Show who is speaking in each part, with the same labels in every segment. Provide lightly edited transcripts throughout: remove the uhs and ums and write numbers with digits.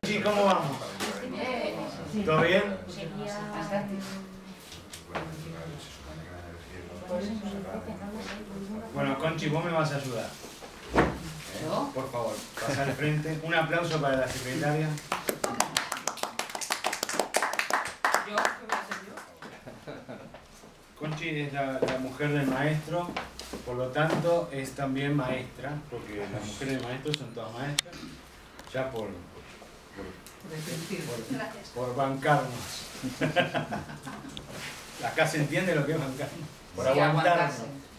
Speaker 1: Conchi, ¿cómo vamos? ¿Todo bien? Bueno, Conchi, vos me vas a ayudar. Por favor, pasa al frente. Un aplauso para la secretaria. Conchi es la mujer del maestro, por lo tanto es también maestra, porque las mujeres del maestro son todas maestras, ya por bancarnos. Acá se entiende lo que es bancarnos, por
Speaker 2: sí,
Speaker 1: aguantarnos.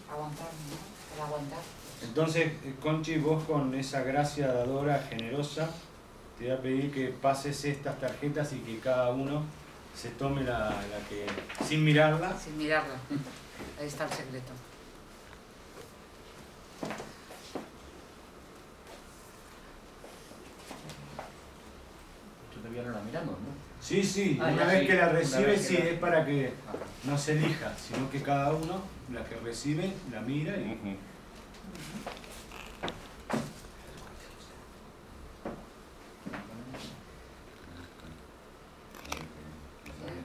Speaker 2: Por aguantar.
Speaker 1: Entonces, Conchi, vos con esa gracia dadora, generosa, te voy a pedir que pases estas tarjetas y que cada uno se tome la que, sin mirarla.
Speaker 2: Sin mirarla. Ahí está el secreto.
Speaker 3: Todavía no la miramos, ¿no?
Speaker 1: Sí, sí, una vez que la recibe, sí, es para que no se elija, sino que cada uno, la que recibe, la mira y...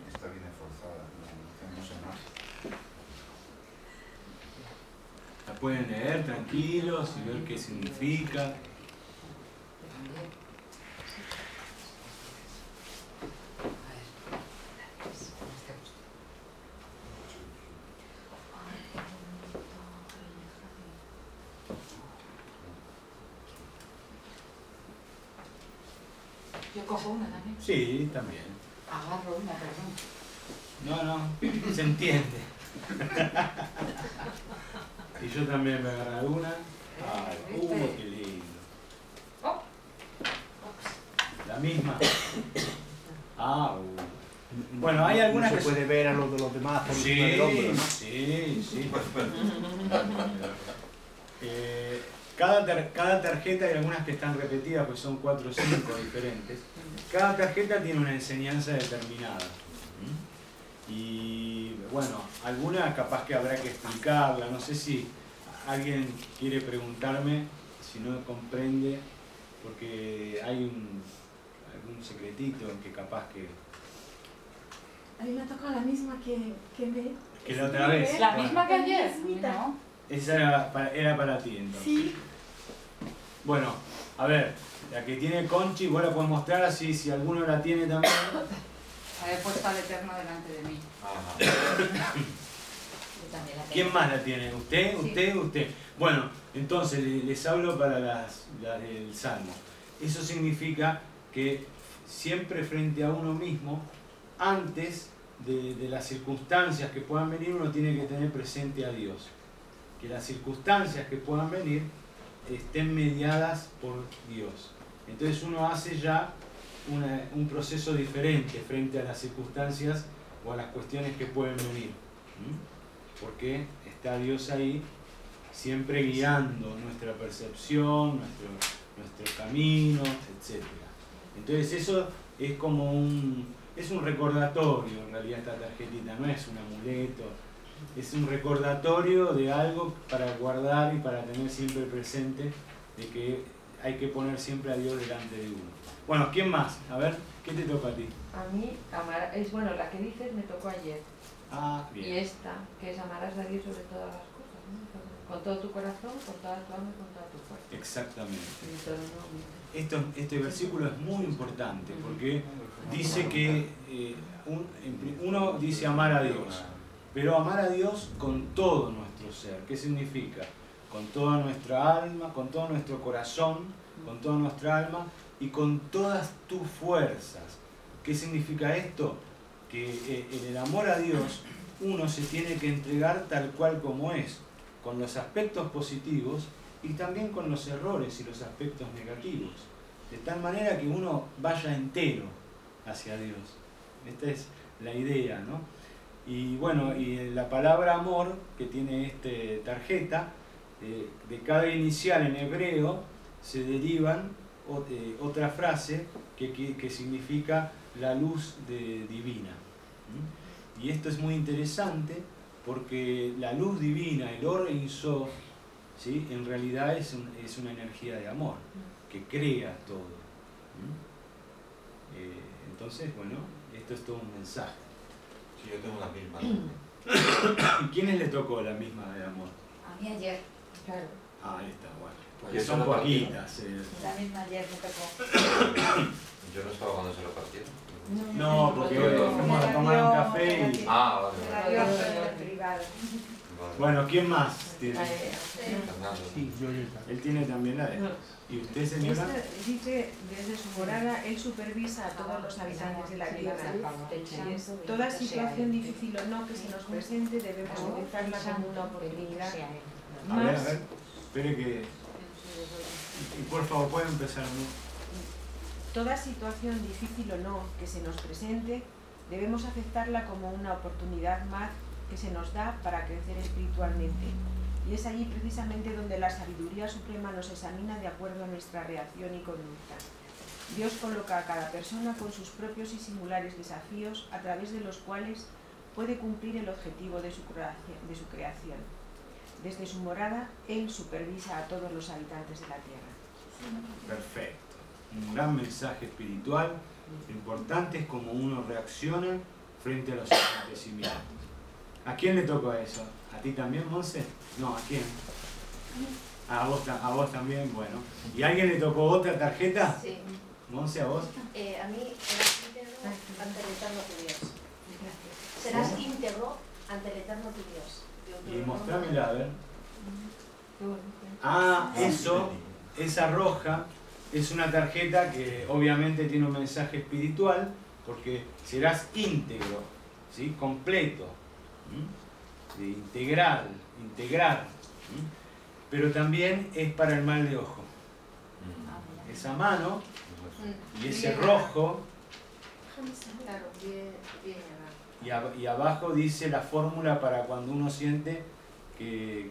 Speaker 4: Esta viene forzada, no sé más.
Speaker 1: La pueden leer tranquilos y ver qué significa.
Speaker 2: Yo cojo una también.
Speaker 1: Sí, también.
Speaker 2: Agarro una, perdón.
Speaker 1: No, se entiende. Y yo también me agarré una. Ay, qué lindo. La misma. Bueno, hay algunas
Speaker 3: no
Speaker 1: que
Speaker 3: se puede ver a los de los demás por encima del hombro, ¿no?
Speaker 1: Sí. Cada tarjeta, hay algunas que están repetidas, pues son 4 o 5 diferentes. Cada tarjeta tiene una enseñanza determinada. Y bueno, alguna capaz que habrá que explicarla. No sé si alguien quiere preguntarme, si no comprende, porque hay algún secretito que capaz que...
Speaker 5: A mí me ha tocado la misma que
Speaker 1: la otra vez.
Speaker 2: La misma que ayer.
Speaker 5: ¿No?
Speaker 1: Esa era para ti entonces.
Speaker 5: Sí.
Speaker 1: Bueno, a ver, la que tiene Conchi, vos la podés mostrar así, si alguno la tiene también.
Speaker 2: He puesto al Eterno delante de mí.
Speaker 1: ¿Quién más la tiene? ¿Usted?
Speaker 2: Sí.
Speaker 1: ¿Usted? Bueno, entonces les hablo para las del Salmo. Eso significa que siempre frente a uno mismo, antes de las circunstancias que puedan venir, uno tiene que tener presente a Dios. Que las circunstancias que puedan venir estén mediadas por Dios. Entonces uno hace ya un proceso diferente frente a las circunstancias o a las cuestiones que pueden venir. Porque está Dios ahí siempre guiando nuestra percepción, nuestro camino, etc. Entonces eso es como un recordatorio, en realidad esta tarjetita no es un amuleto, es un recordatorio de algo para guardar y para tener siempre presente de que hay que poner siempre a Dios delante de uno. Bueno, ¿quién más? A ver, ¿qué te toca a ti?
Speaker 5: A mí, bueno, la que dices me tocó ayer.
Speaker 1: Bien.
Speaker 5: Y esta, que es amarás a Dios sobre todas las cosas, ¿no? Con todo tu corazón, con toda tu alma y con toda tu fuerza.
Speaker 1: Exactamente.
Speaker 5: Y todo, ¿no?
Speaker 1: Este versículo es muy importante porque dice que uno dice amar a Dios, pero amar a Dios con todo nuestro ser. ¿Qué significa? Con toda nuestra alma, con todo nuestro corazón, con toda nuestra alma y con todas tus fuerzas. ¿Qué significa esto? Que en el amor a Dios uno se tiene que entregar tal cual como es, con los aspectos positivos y también con los errores y los aspectos negativos, de tal manera que uno vaya entero hacia Dios. Esta es la idea, ¿no? Y bueno, y la palabra amor que tiene esta tarjeta, de cada inicial en hebreo se derivan otra frase que significa la luz divina. Y esto es muy interesante porque la luz divina, el Or Ein Sof, ¿sí? En realidad es una energía de amor que crea todo. Entonces, bueno, esto es todo un mensaje.
Speaker 4: Sí, yo tengo la misma.
Speaker 1: ¿Y quiénes le tocó la misma de amor?
Speaker 2: A mí ayer.
Speaker 5: Claro.
Speaker 1: Ah, ahí está, bueno. Porque
Speaker 4: ¿Y eso
Speaker 1: son
Speaker 4: lo partió?
Speaker 1: poquitas.
Speaker 2: La misma ayer me tocó.
Speaker 4: Yo no estaba cuando se lo partieron.
Speaker 1: No, porque
Speaker 4: Porque
Speaker 1: fuimos a tomar un café y...
Speaker 4: Ah,
Speaker 5: Me
Speaker 4: vale,
Speaker 5: la
Speaker 4: vale.
Speaker 5: dio en privado.
Speaker 4: Vale.
Speaker 1: Bueno, ¿quién más tiene?
Speaker 4: Fernando.
Speaker 3: Sí, yo ya.
Speaker 1: Él tiene también la de... ¿Y usted, señora?
Speaker 5: Dice, desde su morada, él supervisa a todos los habitantes de la tierra. Toda situación difícil o no que se nos presente debemos utilizarla como una oportunidad.
Speaker 1: A ver, espere que... Y por favor, puede empezar, ¿no?
Speaker 5: Toda situación difícil o no que se nos presente, debemos aceptarla como una oportunidad más que se nos da para crecer espiritualmente. Y es allí precisamente donde la sabiduría suprema nos examina de acuerdo a nuestra reacción y conducta. Dios coloca a cada persona con sus propios y singulares desafíos a través de los cuales puede cumplir el objetivo de su creación. Desde su morada, Él supervisa a todos los habitantes de la tierra.
Speaker 1: Perfecto. Un gran mensaje espiritual. Lo importante es cómo uno reacciona frente a los acontecimientos. ¿A quién le tocó eso? ¿A ti también, Monse? No, ¿a quién? A vos también, bueno. ¿Y a alguien le tocó otra tarjeta?
Speaker 6: Sí.
Speaker 1: Monse, ¿a vos?
Speaker 6: A mí serás íntegro ante el eterno tu Dios. Serás íntegro ante el eterno tu Dios.
Speaker 1: Y mostrámela, a ver. Ah, eso, esa roja, es una tarjeta que obviamente tiene un mensaje espiritual, porque serás íntegro, ¿sí? Completo, de integrar, pero también es para el mal de ojo. Esa mano y ese rojo,
Speaker 6: Claro, bien,
Speaker 1: y abajo dice la fórmula para cuando uno siente que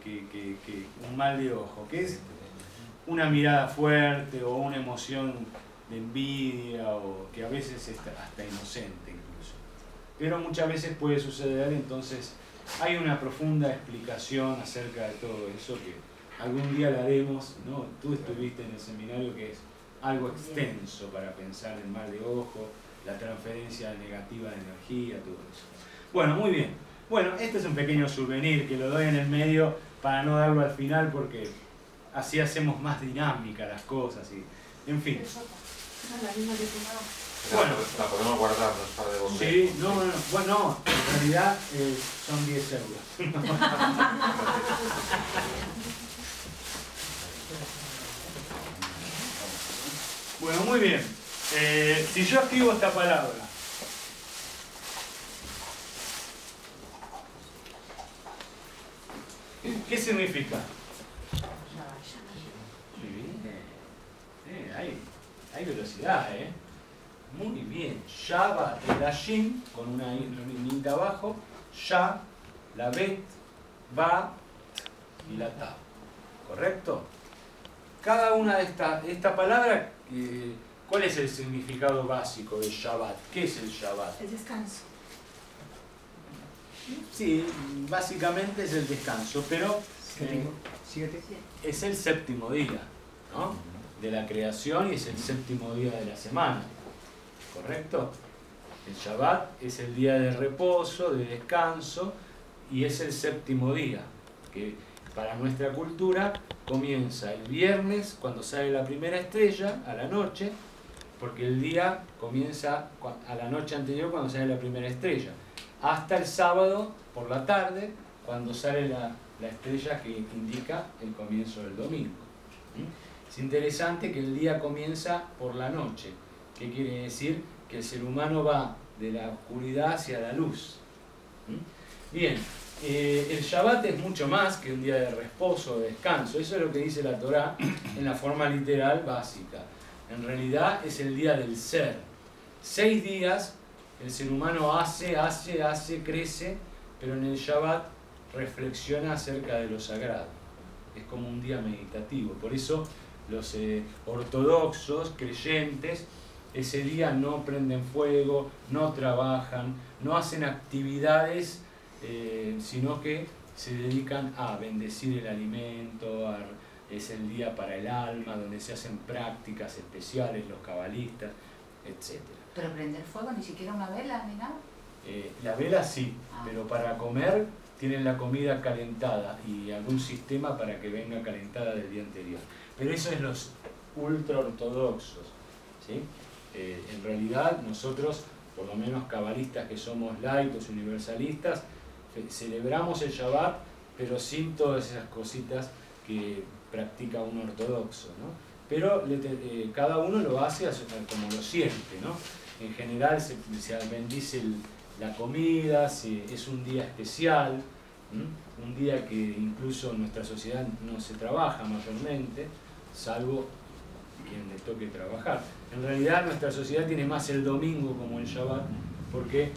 Speaker 1: un mal de ojo, que es una mirada fuerte o una emoción de envidia, o que a veces es hasta inocente incluso. Pero muchas veces puede suceder, entonces hay una profunda explicación acerca de todo eso que algún día la haremos, ¿no? Tú estuviste en el seminario, que es algo extenso para pensar el mal de ojo, la transferencia negativa de energía, todo eso. Bueno, muy bien. Bueno, este es un pequeño souvenir que lo doy en el medio para no darlo al final, porque así hacemos más dinámica las cosas y, en fin. Bueno.
Speaker 4: La podemos guardar, no es para devolver.
Speaker 1: Sí, no, bueno, en realidad son 10 euros. Bueno, muy bien. Si yo escribo esta palabra, ¿qué significa? Hay velocidad, ¿eh? Muy bien. Shabbat, la shin, con una niñita abajo, ya, la bet, va y la ta. ¿Correcto? Cada una de esta palabra, ¿cuál es el significado básico de Shabbat? ¿Qué es el Shabbat?
Speaker 6: El descanso.
Speaker 1: Sí, básicamente es el descanso, pero es el séptimo día, ¿no? De la creación, y es el séptimo día de la semana. ¿Correcto? El Shabbat es el día de reposo, de descanso, y es el séptimo día, que para nuestra cultura comienza el viernes cuando sale la primera estrella a la noche, porque el día comienza a la noche anterior cuando sale la primera estrella, hasta el sábado por la tarde cuando sale la estrella que indica el comienzo del domingo. Es interesante que el día comienza por la noche. ¿Qué quiere decir? Que el ser humano va de la oscuridad hacia la luz. Bien, el Shabbat es mucho más que un día de reposo o de descanso. Eso es lo que dice la Torá en la forma literal básica. En realidad es el día del ser. 6 días el ser humano hace, crece, pero en el Shabbat reflexiona acerca de lo sagrado. Es como un día meditativo. Por eso los ortodoxos, creyentes, ese día no prenden fuego, no trabajan, no hacen actividades, sino que se dedican a bendecir el alimento, es el día para el alma, donde se hacen prácticas especiales, los cabalistas, etc.
Speaker 2: Pero prender fuego, ni siquiera una vela ni nada.
Speaker 1: La vela sí, pero para comer tienen la comida calentada y algún sistema para que venga calentada del día anterior. Pero eso es los ultra ortodoxos, ¿sí? En realidad nosotros, por lo menos cabalistas que somos laicos, universalistas, celebramos el Shabbat, pero sin todas esas cositas que practica un ortodoxo, ¿no? Pero cada uno lo hace como lo siente, ¿no? En general se bendice la comida, es un día especial, un día que incluso en nuestra sociedad no se trabaja mayormente, salvo quien le toque trabajar. En realidad nuestra sociedad tiene más el domingo como el Shabbat, porque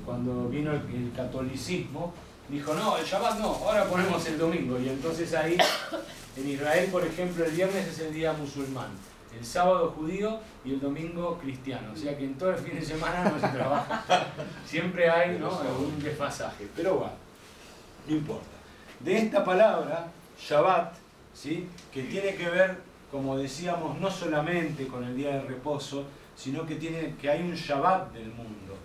Speaker 1: cuando vino el catolicismo, dijo, no, el Shabbat no, ahora ponemos el domingo. Y entonces ahí, en Israel, por ejemplo, el viernes es el día musulmán, el sábado judío y el domingo cristiano. O sea que en todo el fin de semana no se trabaja. Siempre hay, ¿no?, un desfasaje. Pero bueno, no importa. De esta palabra, Shabbat, ¿sí?, que tiene que ver, como decíamos, no solamente con el día de reposo, sino que hay un Shabbat del mundo,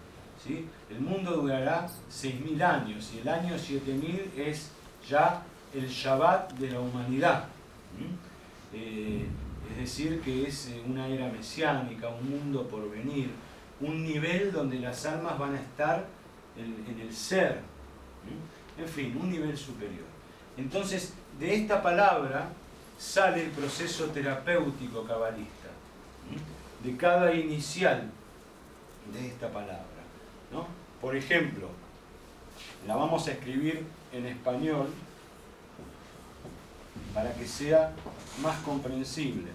Speaker 1: ¿sí? El mundo durará 6.000 años y el año 7.000 es ya el Shabbat de la humanidad. Es decir, que es una era mesiánica, un mundo por venir, un nivel donde las almas van a estar en el ser, en fin, un nivel superior. Entonces, de esta palabra sale el proceso terapéutico cabalista, de cada inicial de esta palabra, ¿no? Por ejemplo, la vamos a escribir en español para que sea más comprensible.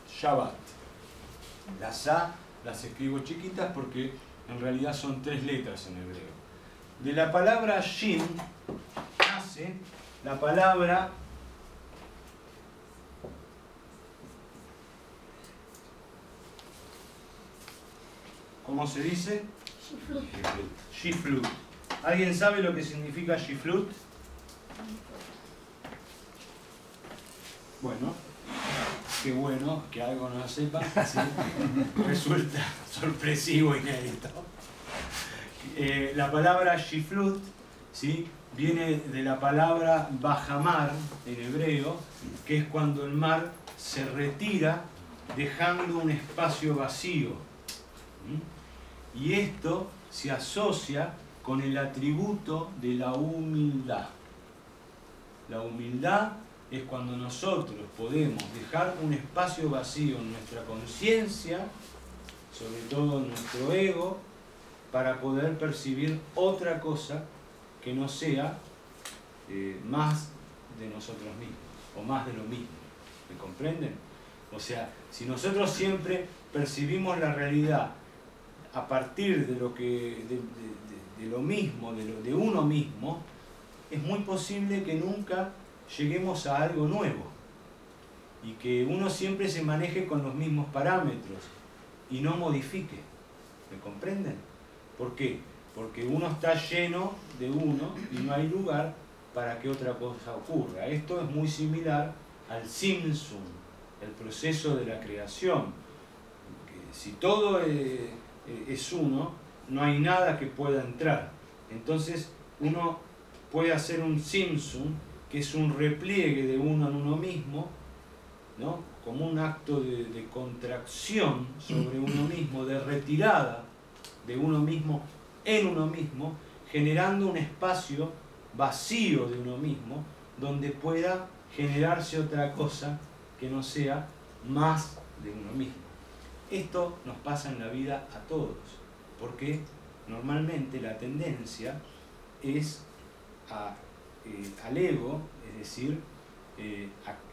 Speaker 1: Shabbat. Las A las escribo chiquitas porque en realidad son 3 letras en hebreo. De la palabra Shin nace la palabra ¿cómo se dice? Shiflut. Shiflut. ¿Alguien sabe lo que significa Shiflut? Bueno, qué bueno que algo no lo sepa, ¿sí? Resulta sorpresivo, inédito. La palabra Shiflut, ¿sí?, viene de la palabra Bajamar en hebreo, que es cuando el mar se retira dejando un espacio vacío. Y esto se asocia con el atributo de la humildad. La humildad es cuando nosotros podemos dejar un espacio vacío en nuestra conciencia, sobre todo en nuestro ego, para poder percibir otra cosa que no sea más de nosotros mismos, o más de lo mismo. ¿Me comprenden? O sea, si nosotros siempre percibimos la realidad a partir de lo mismo, de uno mismo, es muy posible que nunca lleguemos a algo nuevo y que uno siempre se maneje con los mismos parámetros y no modifique. ¿Me comprenden? ¿Por qué? Porque uno está lleno de uno y no hay lugar para que otra cosa ocurra. Esto es muy similar al Simsum, el proceso de la creación. Si todo es uno, no hay nada que pueda entrar. Entonces uno puede hacer un Simsum, que es un repliegue de uno en uno mismo, ¿no?, como un acto de contracción sobre uno mismo, de retirada de uno mismo en uno mismo, generando un espacio vacío de uno mismo, donde pueda generarse otra cosa que no sea más de uno mismo. Esto nos pasa en la vida a todos, porque normalmente la tendencia es al ego, es decir,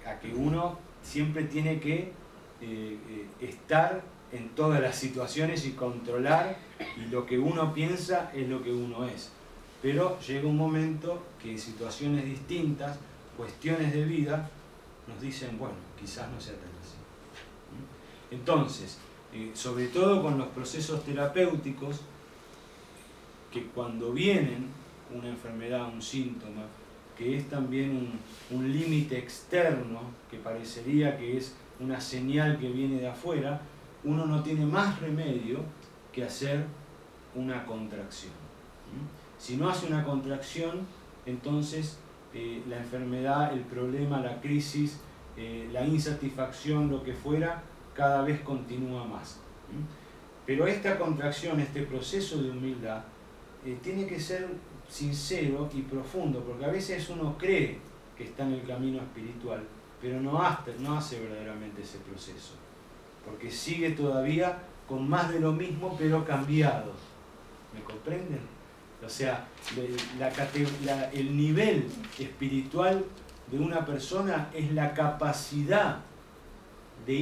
Speaker 1: a que uno siempre tiene que estar en todas las situaciones y controlar, y lo que uno piensa es lo que uno es. Pero llega un momento que situaciones distintas, cuestiones de vida, nos dicen, bueno, quizás no sea tan así. Entonces, sobre todo con los procesos terapéuticos, que cuando vienen una enfermedad, un síntoma, que es también un límite externo, que parecería que es una señal que viene de afuera, uno no tiene más remedio que hacer una contracción. Si no hace una contracción, entonces la enfermedad, el problema, la crisis, la insatisfacción, lo que fuera, cada vez continúa más. Pero esta contracción, este proceso de humildad, tiene que ser sincero y profundo, porque a veces uno cree que está en el camino espiritual, pero no hace verdaderamente ese proceso, porque sigue todavía con más de lo mismo, pero cambiado. ¿Me comprenden? O sea, el nivel espiritual de una persona es la capacidad de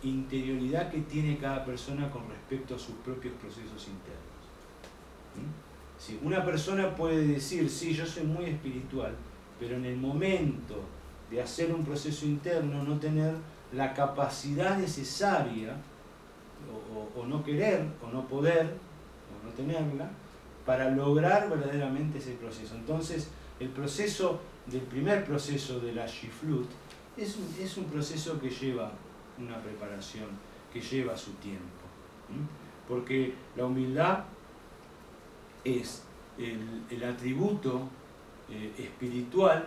Speaker 1: interioridad que tiene cada persona con respecto a sus propios procesos internos. Sí, una persona puede decir, sí, yo soy muy espiritual, pero en el momento de hacer un proceso interno no tener la capacidad necesaria, o no querer, o no poder, o no tenerla, para lograr verdaderamente ese proceso. Entonces, el primer proceso de la Shiflut es un proceso que lleva una preparación, que lleva su tiempo. Porque la humildad es el atributo espiritual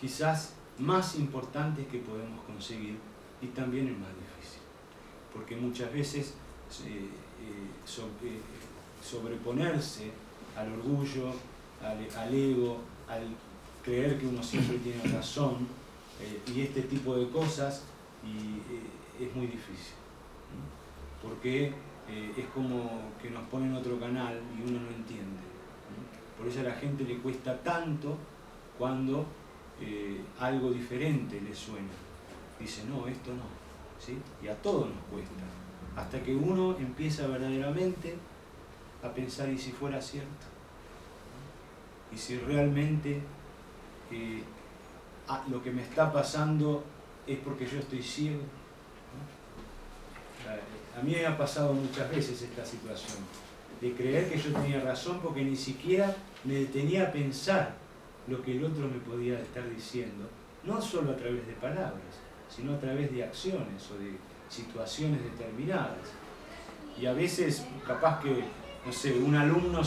Speaker 1: quizás más importante que podemos conseguir, y también el más difícil. Porque muchas veces sobreponerse al orgullo, al ego, al creer que uno siempre tiene razón, y este tipo de cosas, es muy difícil. Porque es como que nos ponen otro canal y uno no entiende. Por eso a la gente le cuesta tanto cuando algo diferente le suena. Dice, no, esto no. ¿Sí? Y a todos nos cuesta. Hasta que uno empieza verdaderamente a pensar, ¿y si fuera cierto? ¿Y si realmente lo que me está pasando es porque yo estoy ciego? A mí me ha pasado muchas veces esta situación, de creer que yo tenía razón porque ni siquiera me detenía a pensar lo que el otro me podía estar diciendo, no solo a través de palabras, sino a través de acciones o de situaciones determinadas. Y a veces, capaz que, no sé, un alumno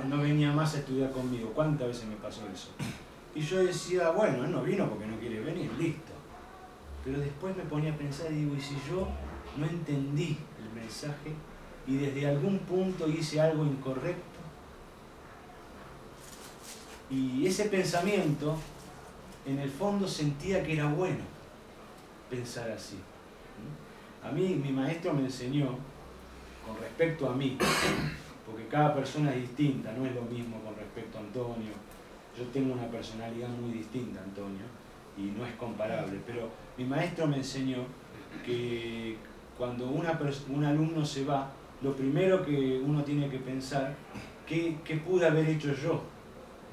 Speaker 1: no venía más a estudiar conmigo. ¿Cuántas veces me pasó eso? Y yo decía, bueno, él no vino porque no quiere venir, listo. Pero después me ponía a pensar y digo, ¿y si yo no entendí el mensaje y desde algún punto hice algo incorrecto? Y ese pensamiento, en el fondo sentía que era bueno pensar así. A mí, mi maestro me enseñó, con respecto a mí, porque cada persona es distinta, no es lo mismo con respecto a Antonio. Yo tengo una personalidad muy distinta, Antonio, y no es comparable, pero mi maestro me enseñó que cuando un alumno se va, lo primero que uno tiene que pensar, ¿qué pude haber hecho yo?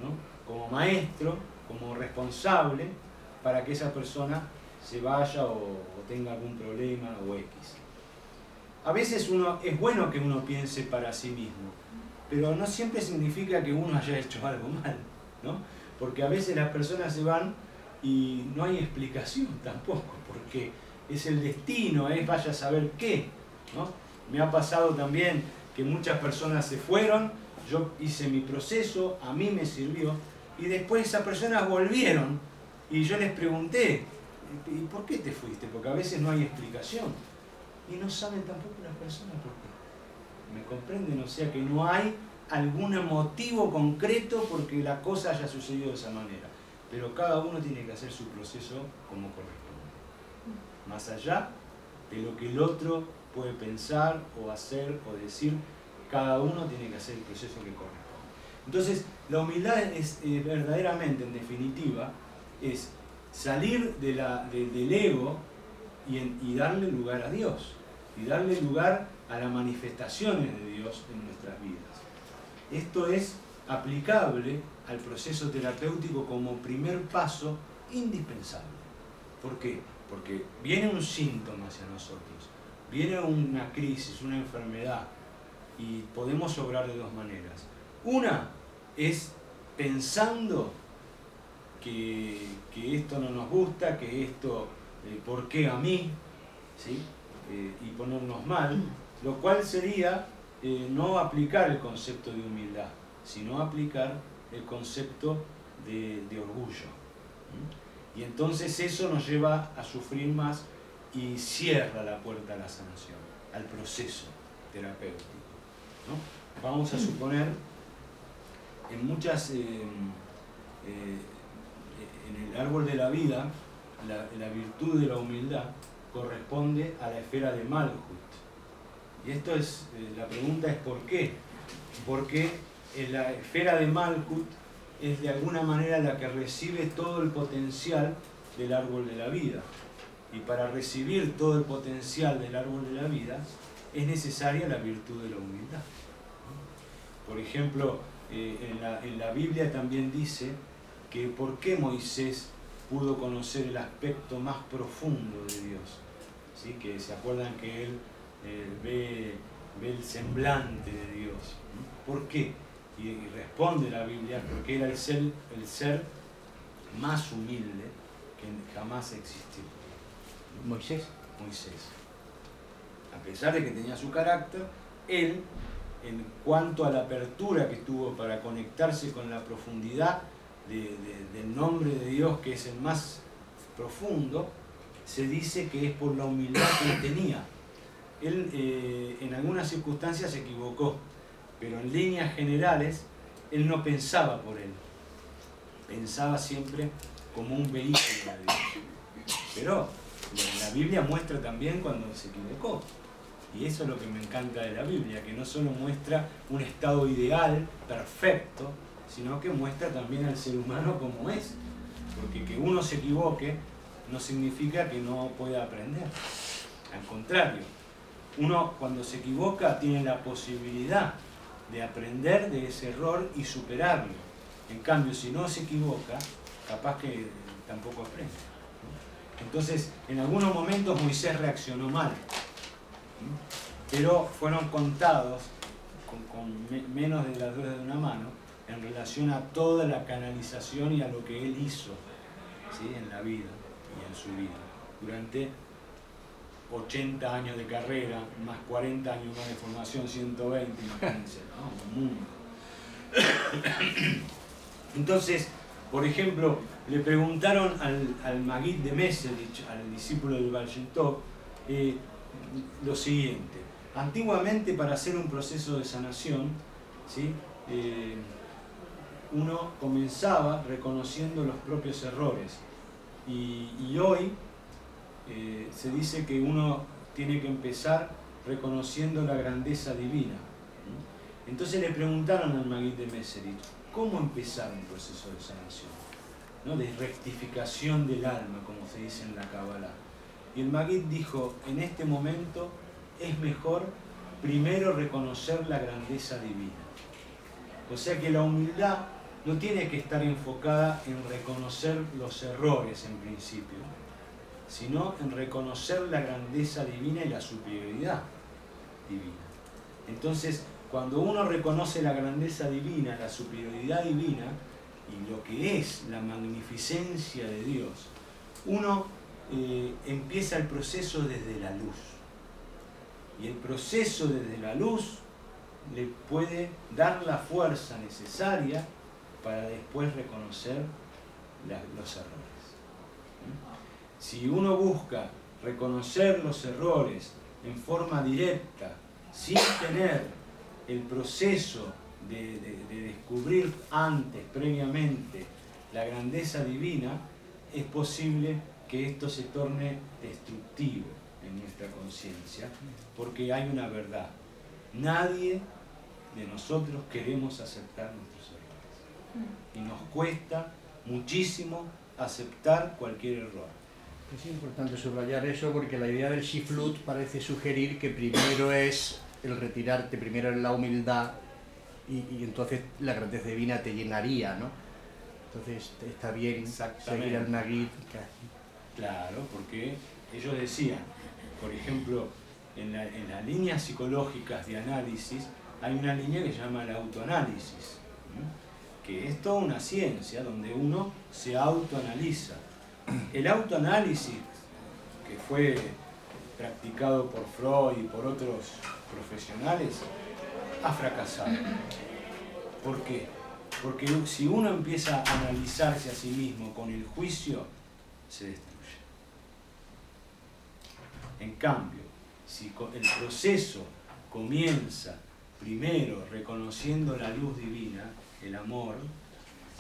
Speaker 1: ¿No? Como maestro, como responsable, para que esa persona se vaya o tenga algún problema o X. A veces es bueno que uno piense para sí mismo, pero no siempre significa que uno haya hecho algo mal, ¿no? Porque a veces las personas se van y no hay explicación tampoco, porque es el destino, vaya a saber qué, ¿no? Me ha pasado también que muchas personas se fueron, yo hice mi proceso, a mí me sirvió, y después esas personas volvieron y yo les pregunté, ¿y por qué te fuiste? Porque a veces no hay explicación y no saben tampoco las personas por qué. ¿Me comprenden? O sea que no hay algún motivo concreto porque la cosa haya sucedido de esa manera, pero cada uno tiene que hacer su proceso como corresponde, más allá de lo que el otro puede pensar o hacer o decir. Cada uno tiene que hacer el proceso que corresponde. Entonces, la humildad es verdaderamente, en definitiva, es salir del ego y darle lugar a Dios, y darle lugar a las manifestaciones de Dios en nuestras vidas. Esto es aplicable al proceso terapéutico como primer paso indispensable. ¿Por qué? Porque viene un síntoma hacia nosotros, viene una crisis, una enfermedad, y podemos obrar de dos maneras. Una es pensando que esto no nos gusta, que esto, ¿por qué a mí? ¿sí? Y ponernos mal, lo cual sería no aplicar el concepto de humildad, sino aplicar el concepto de orgullo. Y entonces eso nos lleva a sufrir más y cierra la puerta a la sanación, al proceso terapéutico, ¿no? Vamos a suponer, en muchas, en el árbol de la vida, la virtud de la humildad corresponde a la esfera de Malhut. Y esto es, la pregunta es ¿por qué? Porque en la esfera de Malhut es de alguna manera la que recibe todo el potencial del árbol de la vida. Y para recibir todo el potencial del árbol de la vida es necesaria la virtud de la humildad. Por ejemplo, en la Biblia también dice que por qué Moisés pudo conocer el aspecto más profundo de Dios. ¿Sí? Que se acuerdan que él ve el semblante de Dios. ¿Por qué? Y responde la Biblia, porque era el ser más humilde que jamás existió.
Speaker 3: Moisés.
Speaker 1: A pesar de que tenía su carácter, él, en cuanto a la apertura que tuvo para conectarse con la profundidad del nombre de Dios, que es el más profundo, se dice que es por la humildad que él tenía. Él en algunas circunstancias se equivocó, pero en líneas generales él no pensaba por él, pensaba siempre como un vehículo de Dios. Pero la Biblia muestra también cuando se equivocó, y eso es lo que me encanta de la Biblia, que no solo muestra un estado ideal, perfecto, sino que muestra también al ser humano como es, porque que uno se equivoque no significa que no pueda aprender, al contrario, uno cuando se equivoca tiene la posibilidad de aprender de ese error y superarlo. En cambio, si no se equivoca, capaz que tampoco aprende. Entonces, en algunos momentos Moisés reaccionó mal, pero fueron contados con menos de las dedos de una mano en relación a toda la canalización y a lo que él hizo, ¿sí? En la vida y en su vida durante 80 años de carrera, más 40 años más de formación, 120, imagínense, ¿no? Un mundo. Entonces, por ejemplo, le preguntaron al Maguid de Meserich, al discípulo del Baal Shem Tov, lo siguiente. Antiguamente, para hacer un proceso de sanación, ¿sí? Uno comenzaba reconociendo los propios errores. Y hoy se dice que uno tiene que empezar reconociendo la grandeza divina. Entonces le preguntaron al Maguid de Meserich, ¿cómo empezar un proceso de sanación? ¿No? De rectificación del alma, como se dice en la Kabbalah. Y el Maguid dijo, en este momento es mejor primero reconocer la grandeza divina. O sea que la humildad no tiene que estar enfocada en reconocer los errores en principio, sino en reconocer la grandeza divina y la superioridad divina. Entonces, cuando uno reconoce la grandeza divina, la superioridad divina y lo que es la magnificencia de Dios, uno empieza el proceso desde la luz. Y el proceso desde la luz le puede dar la fuerza necesaria para después reconocer los errores. Si uno busca reconocer los errores en forma directa, sin tener el proceso de descubrir antes, previamente, la grandeza divina, es posible que esto se torne destructivo en nuestra conciencia, porque hay una verdad. Nadie de nosotros queremos aceptar nuestros errores. Y nos cuesta muchísimo aceptar cualquier error.
Speaker 3: Es importante subrayar eso porque la idea del Shiflut parece sugerir que primero es el retirarte, primero es la humildad y entonces la grandeza divina te llenaría, ¿no? Entonces está bien seguir al Maguid.
Speaker 1: Claro, porque ellos decían, por ejemplo, en las líneas psicológicas de análisis hay una línea que se llama el autoanálisis, que es toda una ciencia donde uno se autoanaliza. El autoanálisis, que fue practicado por Freud y por otros profesionales, ha fracasado. ¿Por qué? Porque si uno empieza a analizarse a sí mismo con el juicio, se destruye. En cambio, si el proceso comienza primero reconociendo la luz divina, el amor,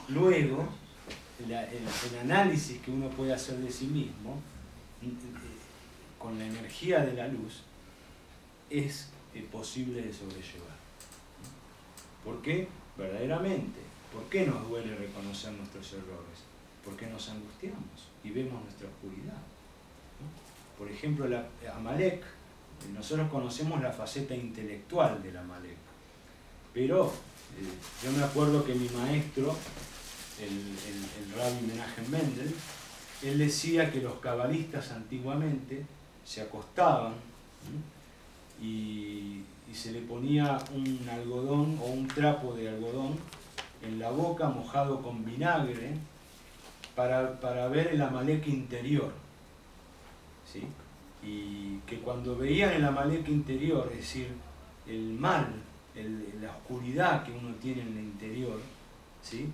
Speaker 1: luego el análisis que uno puede hacer de sí mismo, con la energía de la luz, es posible de sobrellevar. ¿Por qué? Verdaderamente, ¿por qué nos duele reconocer nuestros errores? Porque nos angustiamos y vemos nuestra oscuridad, ¿no? Por ejemplo, Amalek, nosotros conocemos la faceta intelectual del Amalek, pero yo me acuerdo que mi maestro, el Rabbi Menachem Mendel, él decía que los cabalistas antiguamente se acostaban, ¿sí? y se le ponía un algodón o un trapo de algodón en la boca mojado con vinagre para ver el Amalek interior, ¿sí? Y que cuando veían el Amalek interior, es decir, el mal, la oscuridad que uno tiene en el interior, ¿sí?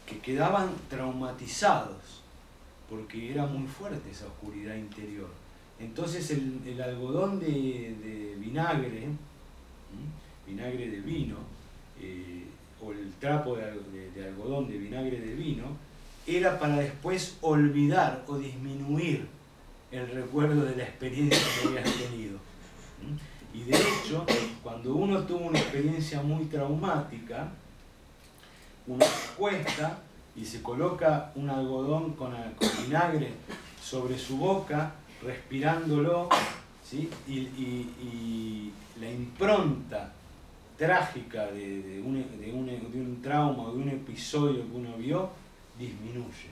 Speaker 1: Que quedaban traumatizados porque era muy fuerte esa oscuridad interior. Entonces el algodón de vinagre, vinagre de vino, o el trapo de algodón de vinagre de vino, era para después olvidar o disminuir el recuerdo de la experiencia que habías tenido. Y de hecho, cuando uno tuvo una experiencia muy traumática, uno se acuesta y se coloca un algodón con vinagre sobre su boca, respirándolo, ¿sí? Y la impronta trágica de un trauma o de un episodio que uno vio disminuye,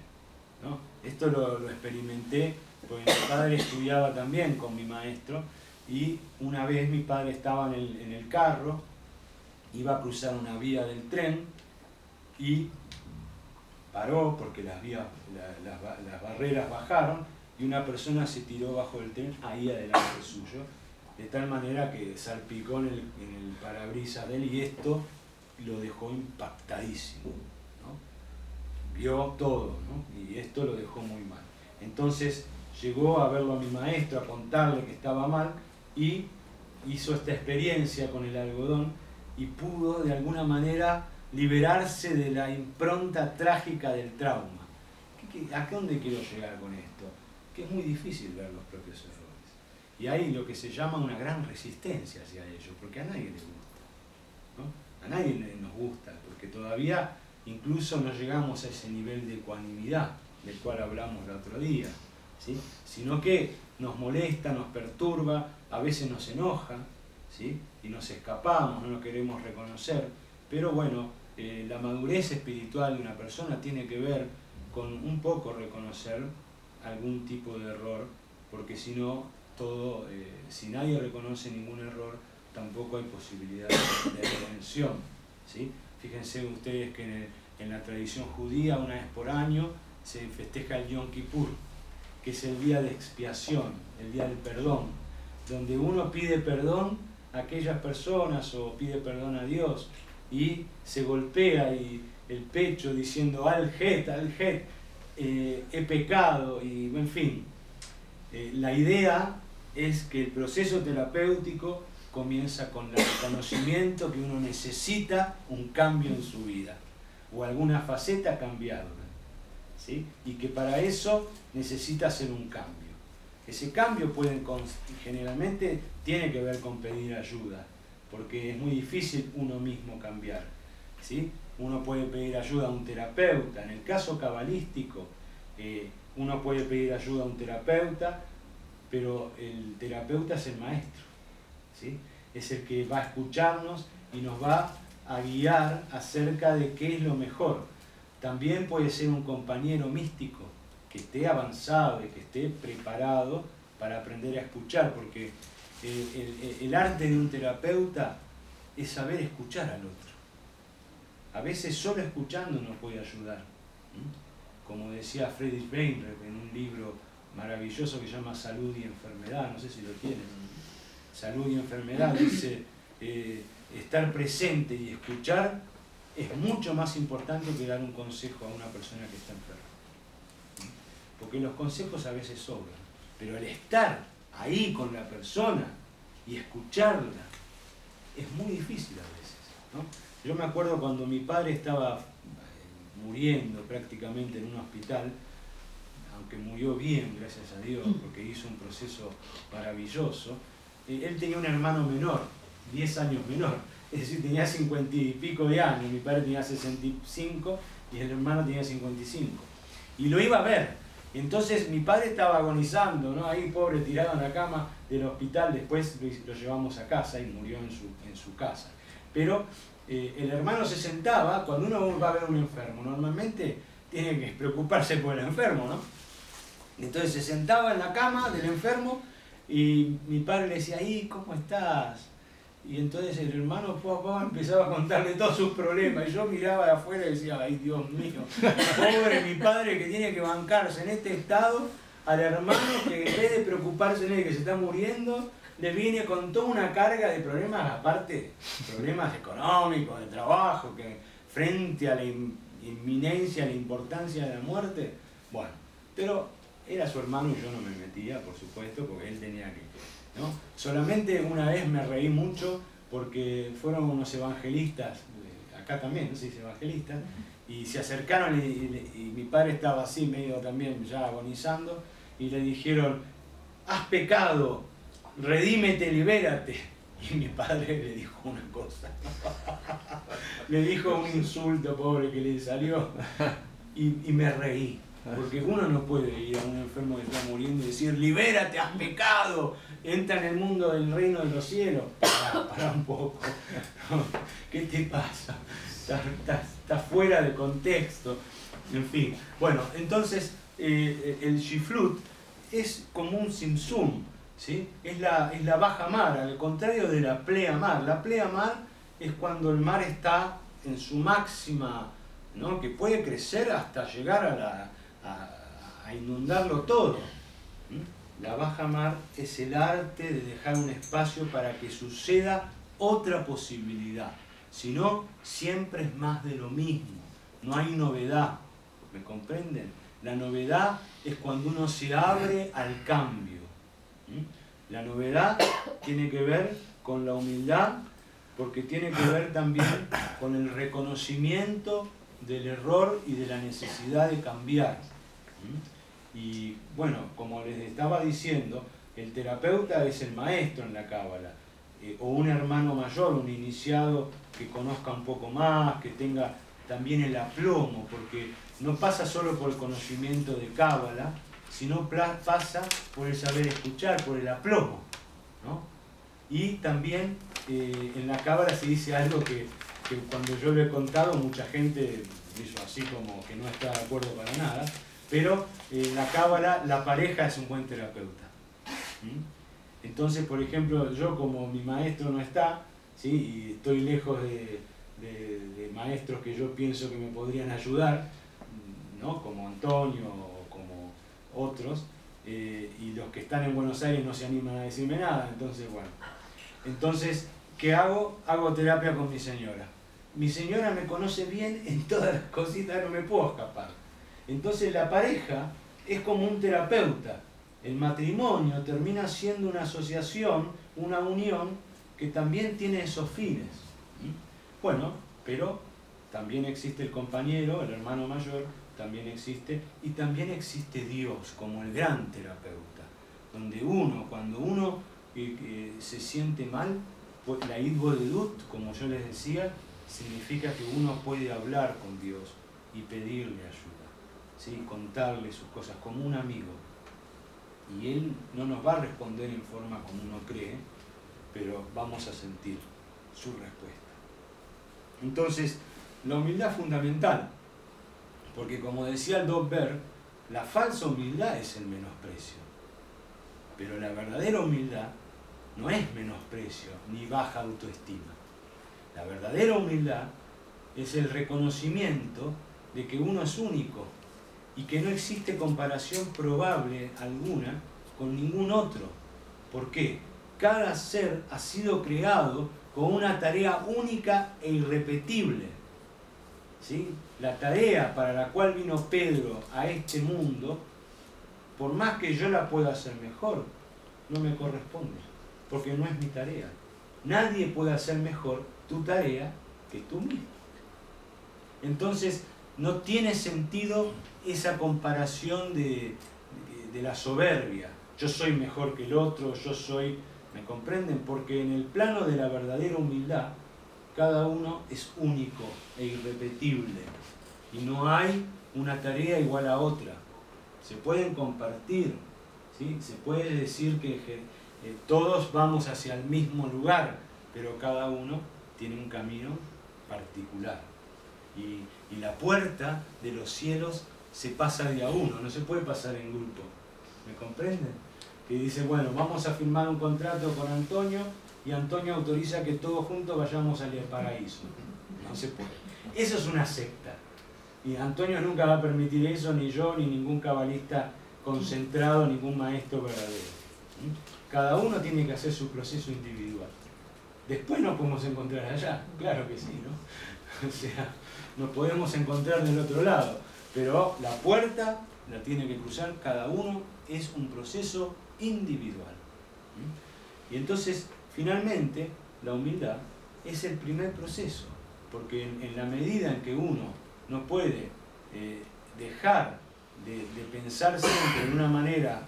Speaker 1: ¿no? Esto lo experimenté porque mi padre estudiaba también con mi maestro, y una vez mi padre estaba en el carro, iba a cruzar una vía del tren y paró porque las barreras bajaron y una persona se tiró bajo del tren ahí adelante suyo, de tal manera que salpicó en el parabrisas de él, y esto lo dejó impactadísimo, ¿no? Vio todo, ¿no? Y esto lo dejó muy mal. Entonces llegó a verlo a mi maestro, a contarle que estaba mal, y hizo esta experiencia con el algodón y pudo de alguna manera liberarse de la impronta trágica del trauma. ¿A dónde quiero llegar con esto? Que es muy difícil ver los propios errores. Y hay lo que se llama una gran resistencia hacia ello, porque a nadie le gusta, ¿no? A nadie nos gusta, porque todavía incluso no llegamos a ese nivel de ecuanimidad del cual hablamos el otro día, ¿sí? Sino que nos molesta, nos perturba, a veces nos enoja, ¿sí? Y nos escapamos, no nos queremos reconocer. Pero bueno, la madurez espiritual de una persona tiene que ver con un poco reconocer algún tipo de error, porque si no, si nadie reconoce ningún error, tampoco hay posibilidad de redención, ¿sí? Fíjense ustedes que en la tradición judía, una vez por año, se festeja el Yom Kippur, que es el día de expiación, el día del perdón, donde uno pide perdón a aquellas personas o pide perdón a Dios y se golpea el pecho diciendo al-Het, he pecado, y en fin. La idea es que el proceso terapéutico comienza con el reconocimiento que uno necesita un cambio en su vida o alguna faceta cambiada, ¿sí? Y que para eso necesita hacer un cambio. Ese cambio generalmente tiene que ver con pedir ayuda, porque es muy difícil uno mismo cambiar, ¿sí? Uno puede pedir ayuda a un terapeuta. En el caso cabalístico, uno puede pedir ayuda a un terapeuta, pero el terapeuta es el maestro, ¿sí? Es el que va a escucharnos y nos va a guiar acerca de qué es lo mejor. También puede ser un compañero místico que esté avanzado y que esté preparado para aprender a escuchar, porque el arte de un terapeuta es saber escuchar al otro. A veces solo escuchando nos puede ayudar. Como decía Friedrich Weinreich en un libro maravilloso que se llama Salud y Enfermedad, no sé si lo tienen. Salud y Enfermedad dice, estar presente y escuchar es mucho más importante que dar un consejo a una persona que está enferma. Porque los consejos a veces sobran, pero el estar ahí con la persona y escucharla es muy difícil a veces, ¿no? Yo me acuerdo cuando mi padre estaba muriendo prácticamente en un hospital, aunque murió bien, gracias a Dios, porque hizo un proceso maravilloso. Él tenía un hermano menor, 10 años menor, es decir, tenía 50 y pico de años, mi padre tenía 65 y el hermano tenía 55. Y lo iba a ver. Entonces mi padre estaba agonizando, ¿no? Ahí pobre, tirado en la cama del hospital, después lo llevamos a casa y murió en su casa. Pero el hermano se sentaba, cuando uno va a ver a un enfermo, normalmente tiene que preocuparse por el enfermo, ¿no? Entonces se sentaba en la cama del enfermo y mi padre le decía, ahí, ¿cómo estás? Y entonces el hermano empezaba a contarle todos sus problemas y yo miraba de afuera y decía, ay Dios mío, pobre mi padre que tiene que bancarse en este estado al hermano que en vez de preocuparse en él que se está muriendo, le viene con toda una carga de problemas, aparte problemas económicos, de trabajo, que frente a la inminencia, la importancia de la muerte, bueno, pero era su hermano y yo no me metía, por supuesto, porque él tenía que... ¿no? Solamente una vez me reí mucho porque fueron unos evangelistas, acá también, ¿no? Se dice evangelistas, y se acercaron y mi padre estaba así, medio también ya agonizando, y le dijeron, has pecado, redímete, libérate. Y mi padre le dijo una cosa, le dijo un insulto pobre que le salió, y me reí. Porque uno no puede ir a un enfermo que está muriendo y decir, libérate, has pecado, entra en el mundo del reino de los cielos. Pará un poco, ¿qué te pasa? Estás fuera de contexto, en fin. Bueno, entonces el shiflut es como un simsum, ¿sí? Es la baja mar, al contrario de la pleamar. La pleamar es cuando el mar está en su máxima, ¿no? Que puede crecer hasta llegar a inundarlo todo. La baja mar es el arte de dejar un espacio para que suceda otra posibilidad. Si no, siempre es más de lo mismo. No hay novedad. ¿Me comprenden? La novedad es cuando uno se abre al cambio. La novedad tiene que ver con la humildad, porque tiene que ver también con el reconocimiento del error y de la necesidad de cambiar. Y bueno, como les estaba diciendo, el terapeuta es el maestro en la cábala, o un hermano mayor, un iniciado que conozca un poco más, que tenga también el aplomo, porque no pasa solo por el conocimiento de cábala, sino pasa por el saber escuchar, por el aplomo, ¿no? Y también en la cábala se dice algo que cuando yo lo he contado mucha gente hizo así como que no está de acuerdo para nada, pero en la cábala la pareja es un buen terapeuta. Entonces, por ejemplo, yo como mi maestro no está, ¿sí? Y estoy lejos de maestros que yo pienso que me podrían ayudar, ¿no? Como Antonio o como otros, y los que están en Buenos Aires no se animan a decirme nada, entonces bueno. Entonces, ¿qué hago? Hago terapia con mi señora. Mi señora me conoce bien en todas las cositas, no me puedo escapar. Entonces la pareja es como un terapeuta. El matrimonio termina siendo una asociación, una unión que también tiene esos fines. Bueno, pero también existe el compañero, el hermano mayor, también existe, y también existe Dios como el gran terapeuta, donde cuando uno se siente mal, pues la idbodedut, como yo les decía, significa que uno puede hablar con Dios y pedirle ayuda, ¿sí? Contarle sus cosas como un amigo. Y Él no nos va a responder en forma como uno cree, pero vamos a sentir su respuesta. Entonces, la humildad es fundamental, porque como decía el Dobber, la falsa humildad es el menosprecio, pero la verdadera humildad no es menosprecio ni baja autoestima. La verdadera humildad es el reconocimiento de que uno es único y que no existe comparación probable alguna con ningún otro. ¿Por qué? Cada ser ha sido creado con una tarea única e irrepetible. ¿Sí? La tarea para la cual vino Pedro a este mundo, por más que yo la pueda hacer mejor, no me corresponde, porque no es mi tarea. Nadie puede hacer mejor tu tarea que tú mismo. Entonces, no tiene sentido esa comparación de la soberbia. Yo soy mejor que el otro, yo soy... ¿Me comprenden? Porque en el plano de la verdadera humildad, cada uno es único e irrepetible. Y no hay una tarea igual a otra. Se pueden compartir, ¿sí? Se puede decir que todos vamos hacia el mismo lugar, pero cada uno tiene un camino particular. Y la puerta de los cielos se pasa de a uno, no se puede pasar en grupo. ¿Me comprenden? Que dice, bueno, vamos a firmar un contrato con Antonio y Antonio autoriza que todos juntos vayamos al paraíso. No se puede. Eso es una secta. Y Antonio nunca va a permitir eso, ni yo, ni ningún cabalista concentrado, ningún maestro verdadero. Cada uno tiene que hacer su proceso individual. Después nos podemos encontrar allá, claro que sí, ¿no? O sea, nos podemos encontrar del otro lado, pero la puerta la tiene que cruzar cada uno, es un proceso individual. Y entonces, finalmente, la humildad es el primer proceso, porque en la medida en que uno no puede dejar de pensar siempre de una manera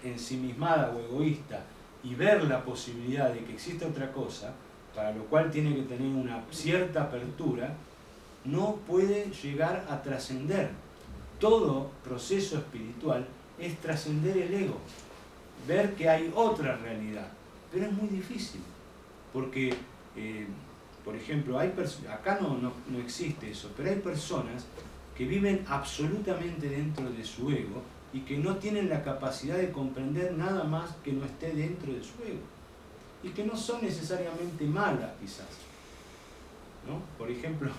Speaker 1: ensimismada o egoísta y ver la posibilidad de que exista otra cosa, para lo cual tiene que tener una cierta apertura, no puede llegar a trascender. Todo proceso espiritual es trascender el ego, ver que hay otra realidad, pero es muy difícil, porque, por ejemplo, acá no existe eso, pero hay personas que viven absolutamente dentro de su ego y que no tienen la capacidad de comprender nada más que no esté dentro de su ego, y que no son necesariamente malas quizás, ¿no? Por ejemplo,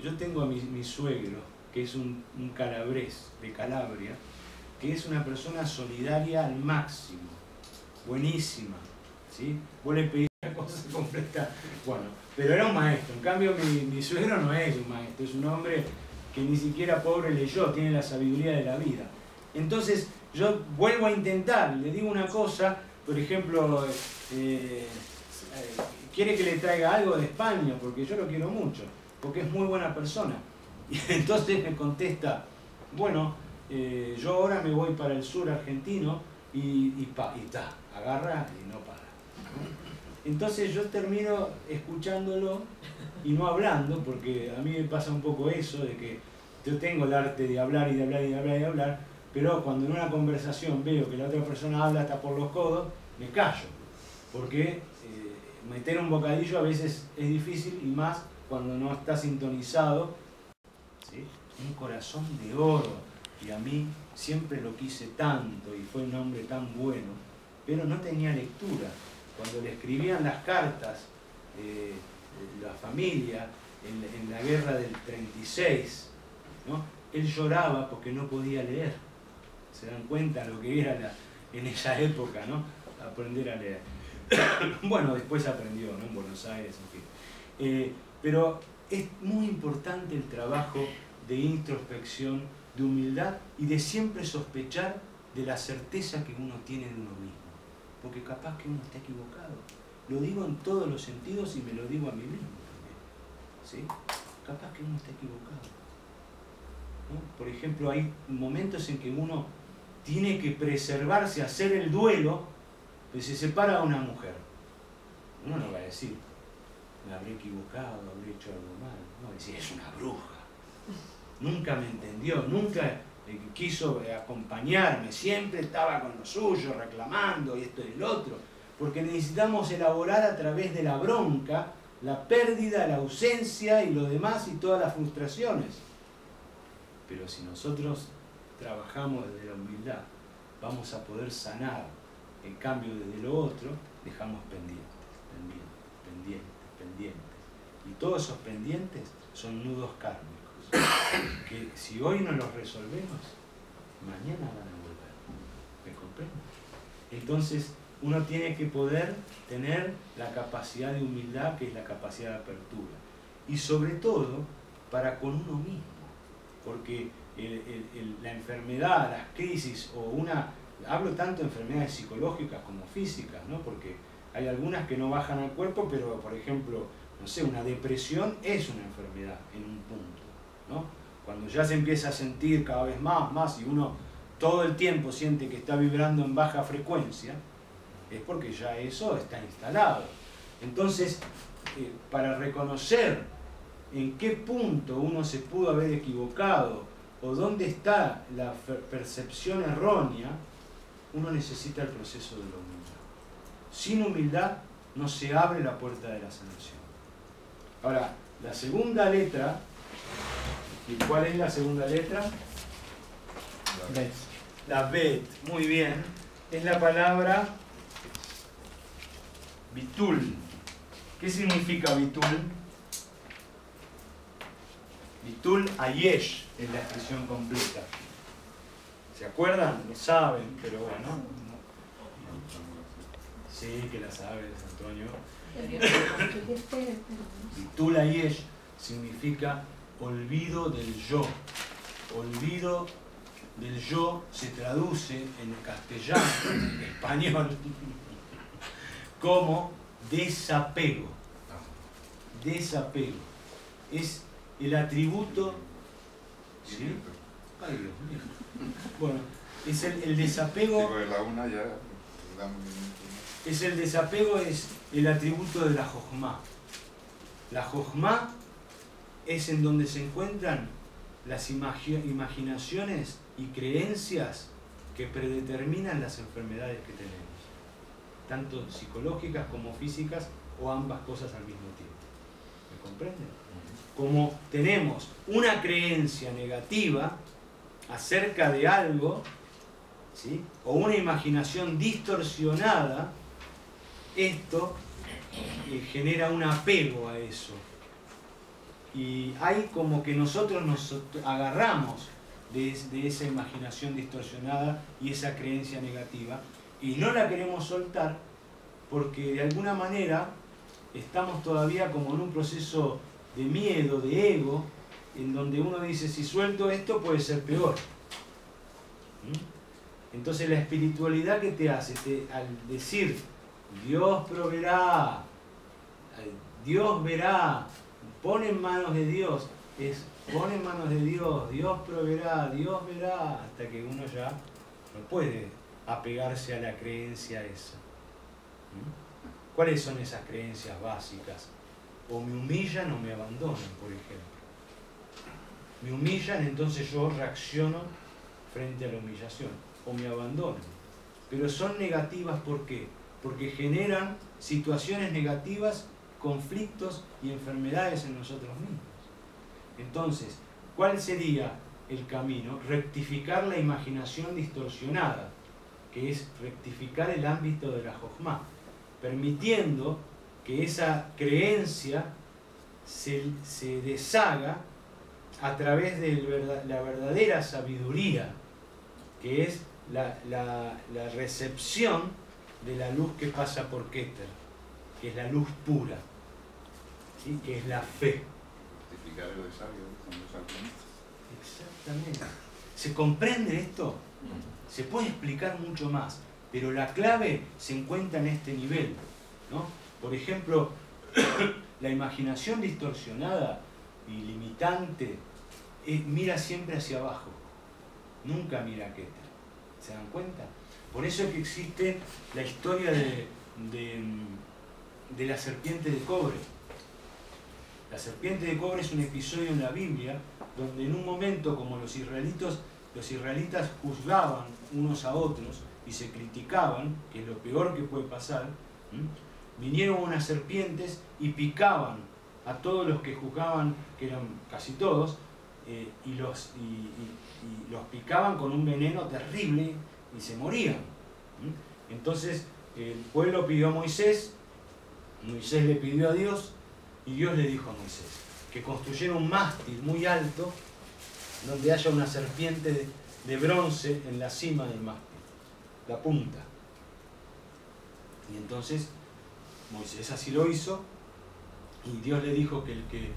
Speaker 1: yo tengo a mi suegro, que es un calabrés de Calabria, que es una persona solidaria al máximo, buenísima, ¿sí? Vos le pedís una cosa completa, bueno, pero era un maestro. En cambio mi suegro no es un maestro, es un hombre que ni siquiera pobre leyó, tiene la sabiduría de la vida. Entonces yo vuelvo a intentar, le digo una cosa, por ejemplo, quiere que le traiga algo de España, porque yo lo quiero mucho, porque es muy buena persona. Y entonces me contesta, bueno, yo ahora me voy para el sur argentino y agarra y no para, ¿no? Entonces yo termino escuchándolo y no hablando, porque a mí me pasa un poco eso, de que yo tengo el arte de hablar y de hablar y de hablar y de hablar, pero cuando en una conversación veo que la otra persona habla hasta por los codos, me callo, porque meter un bocadillo a veces es difícil, y más cuando no está sintonizado, ¿sí? Un corazón de oro, y a mí siempre lo quise tanto y fue un hombre tan bueno, pero no tenía lectura. Cuando le escribían las cartas la familia en la guerra del 36, ¿no? Él lloraba porque no podía leer. Se dan cuenta lo que era en esa época, ¿no? Aprender a leer. Bueno, después aprendió, ¿no? En Buenos Aires, en fin. Pero es muy importante el trabajo de introspección, de humildad y de siempre sospechar de la certeza que uno tiene de uno mismo, porque capaz que uno está equivocado. Lo digo en todos los sentidos y me lo digo a mí mismo también, ¿sí? Capaz que uno está equivocado, ¿no? Por ejemplo, hay momentos en que uno tiene que preservarse, hacer el duelo, pues se separa de una mujer. Uno no va a decir, me habré equivocado, habré hecho algo mal. No, va a decir, es una bruja. Nunca me entendió, nunca quiso acompañarme, siempre estaba con lo suyo, reclamando y esto y el otro, porque necesitamos elaborar a través de la bronca la pérdida, la ausencia y lo demás y todas las frustraciones. Pero si nosotros trabajamos desde la humildad, vamos a poder sanar. En cambio, desde lo otro, dejamos pendientes. Y todos esos pendientes son nudos kármicos. que si hoy no los resolvemos, mañana van a volver. ¿Me comprenden? Entonces, uno tiene que poder tener la capacidad de humildad, que es la capacidad de apertura. Y sobre todo, para con uno mismo. Porque la enfermedad, las crisis, hablo tanto de enfermedades psicológicas como físicas, ¿no? Porque hay algunas que no bajan al cuerpo, pero por ejemplo, no sé, una depresión es una enfermedad en un punto, ¿no? Cuando ya se empieza a sentir cada vez más, y uno todo el tiempo siente que está vibrando en baja frecuencia, es porque ya eso está instalado. Entonces, para reconocer en qué punto uno se pudo haber equivocado o dónde está la percepción errónea, uno necesita el proceso de la humildad. Sin humildad no se abre la puerta de la sanación. Ahora, la segunda letra, ¿y cuál es la segunda letra?
Speaker 3: Bet.
Speaker 1: La Bet, muy bien, es la palabra bitul. ¿Qué significa bitul? Bitul ayesh es la expresión completa. ¿Se acuerdan? Lo saben, pero bueno. Sí, que la sabes, Antonio. Bitul ayesh significa olvido del yo. Olvido del yo se traduce en castellano, en español, como desapego. Desapego. Es el atributo... ¿Sí? Ay, Dios mío. Bueno, es el desapego... El desapego es el atributo de la Jochma. La Jochma es en donde se encuentran las imaginaciones y creencias que predeterminan las enfermedades que tenemos, tanto psicológicas como físicas, o ambas cosas al mismo tiempo. ¿Me comprenden? Como tenemos una creencia negativa acerca de algo, ¿sí?, o una imaginación distorsionada, esto genera un apego a eso. Y hay como que nosotros nos agarramos de esa imaginación distorsionada y esa creencia negativa, y no la queremos soltar porque de alguna manera estamos todavía como en un proceso de miedo, de ego, en donde uno dice, si suelto esto puede ser peor. Entonces la espiritualidad, ¿qué te hace? Al decir Dios proveerá, Dios verá, pon en manos de Dios, es pon en manos de Dios, Dios proveerá, Dios verá, hasta que uno ya no puede apegarse a la creencia esa. ¿Cuáles son esas creencias básicas? O me humillan o me abandonan, por ejemplo. Me humillan, entonces yo reacciono frente a la humillación, o me abandonan. Pero son negativas, ¿por qué? Porque generan situaciones negativas, conflictos y enfermedades en nosotros mismos. Entonces, ¿cuál sería el camino? Rectificar la imaginación distorsionada, que es rectificar el ámbito de la Jochma, permitiendo que esa creencia se deshaga a través de la verdadera sabiduría, que es la recepción de la luz que pasa por Keter, que es la luz pura, ¿sí?, que es la fe.
Speaker 4: Rectificar lo de sabio con los alquimistas.
Speaker 1: Exactamente. ¿Se comprende esto? Se puede explicar mucho más, pero la clave se encuentra en este nivel, ¿no? Por ejemplo, la imaginación distorsionada y limitante mira siempre hacia abajo, nunca mira a Keter. ¿Se dan cuenta? Por eso es que existe la historia de la serpiente de cobre. La serpiente de cobre es un episodio en la Biblia donde en un momento, como los israelitas juzgaban unos a otros y se criticaban, que es lo peor que puede pasar, vinieron unas serpientes y picaban a todos los que juzgaban, que eran casi todos, y los picaban con un veneno terrible y se morían. Entonces el pueblo pidió a Moisés, Moisés le pidió a Dios, y Dios le dijo a Moisés, que construyera un mástil muy alto donde haya una serpiente de bronce en la cima del mástil, la punta. Y entonces Moisés así lo hizo, y Dios le dijo que el que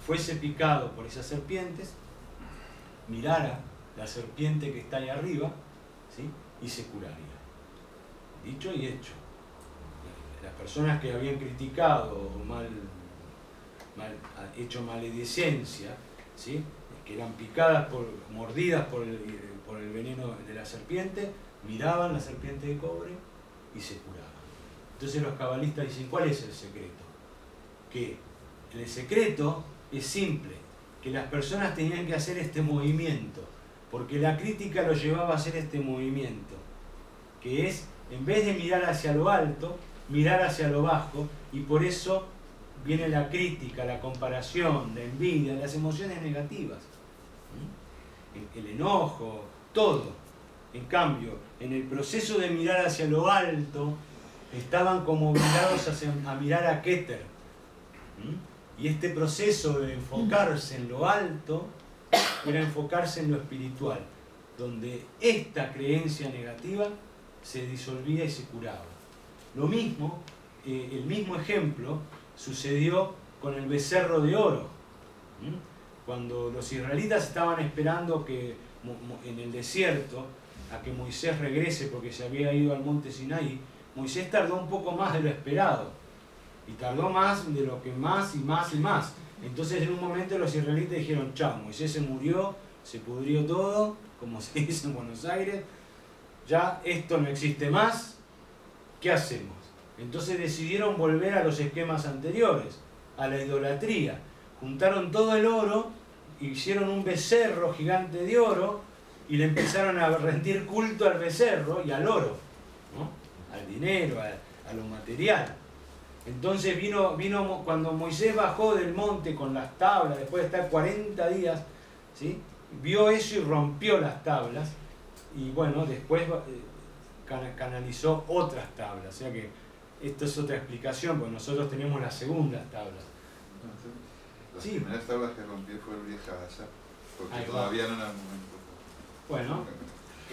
Speaker 1: fuese picado por esas serpientes mirara la serpiente que está ahí arriba, ¿sí? Y se curaría. Dicho y hecho. Las personas que habían criticado o hecho maledicencia, ¿sí? Que eran picadas, mordidas por el veneno de la serpiente, miraban la serpiente de cobre y se curaban. Entonces los cabalistas dicen, ¿cuál es el secreto? Que el secreto es simple, que las personas tenían que hacer este movimiento, porque la crítica lo llevaba a hacer este movimiento, que es, en vez de mirar hacia lo alto, mirar hacia lo bajo, y por eso viene la crítica, la comparación, la envidia, las emociones negativas, el enojo, todo. En cambio, en el proceso de mirar hacia lo alto, estaban como obligados a mirar a Keter. Y este proceso de enfocarse en lo alto era enfocarse en lo espiritual, donde esta creencia negativa se disolvía y se curaba. Lo mismo, el mismo ejemplo sucedió con el becerro de oro. Cuando los israelitas estaban esperando que en el desierto a que Moisés regrese porque se había ido al monte Sinaí, Moisés tardó un poco más de lo esperado, y tardó más de lo que más y más y más. Entonces en un momento los israelitas dijeron, chao, Moisés se murió, se pudrió todo, como se dice en Buenos Aires, ya esto no existe más, ¿qué hacemos? Entonces decidieron volver a los esquemas anteriores, a la idolatría. Juntaron todo el oro, hicieron un becerro gigante de oro y le empezaron a rendir culto al becerro y al oro, ¿no? Al dinero, a lo material. Entonces vino cuando Moisés bajó del monte con las tablas, después de estar 40 días, ¿sí? Vio eso y rompió las tablas, y bueno, después canalizó otras tablas. O sea que esto es otra explicación, porque nosotros tenemos las segundas tablas.
Speaker 4: Las
Speaker 1: Sí.
Speaker 4: primeras tablas que rompí fue el vieja Asa, porque
Speaker 1: Ahí va.
Speaker 4: todavía no era el momento.
Speaker 1: Bueno,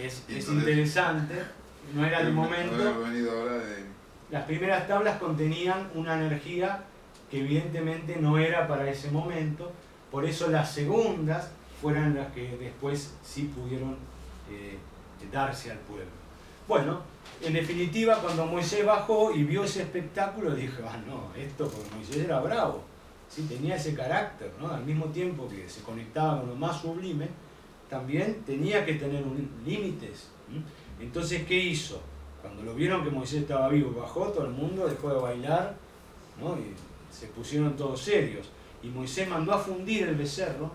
Speaker 1: es
Speaker 4: Entonces,
Speaker 1: interesante, no era el
Speaker 4: No
Speaker 1: momento.
Speaker 4: he venido ahora de...
Speaker 1: Las primeras tablas contenían una energía que evidentemente no era para ese momento, por eso las segundas fueron las que después sí pudieron darse al pueblo. Bueno, en definitiva, cuando Moisés bajó y vio ese espectáculo, dijo, ah, no, esto, porque Moisés era bravo, ¿sí? Tenía ese carácter, ¿no? Al mismo tiempo que se conectaba con lo más sublime, también tenía que tener límites. Entonces, ¿qué hizo? Cuando lo vieron que Moisés estaba vivo, bajó, todo el mundo dejó de bailar, ¿no? Y se pusieron todos serios. Y Moisés mandó a fundir el becerro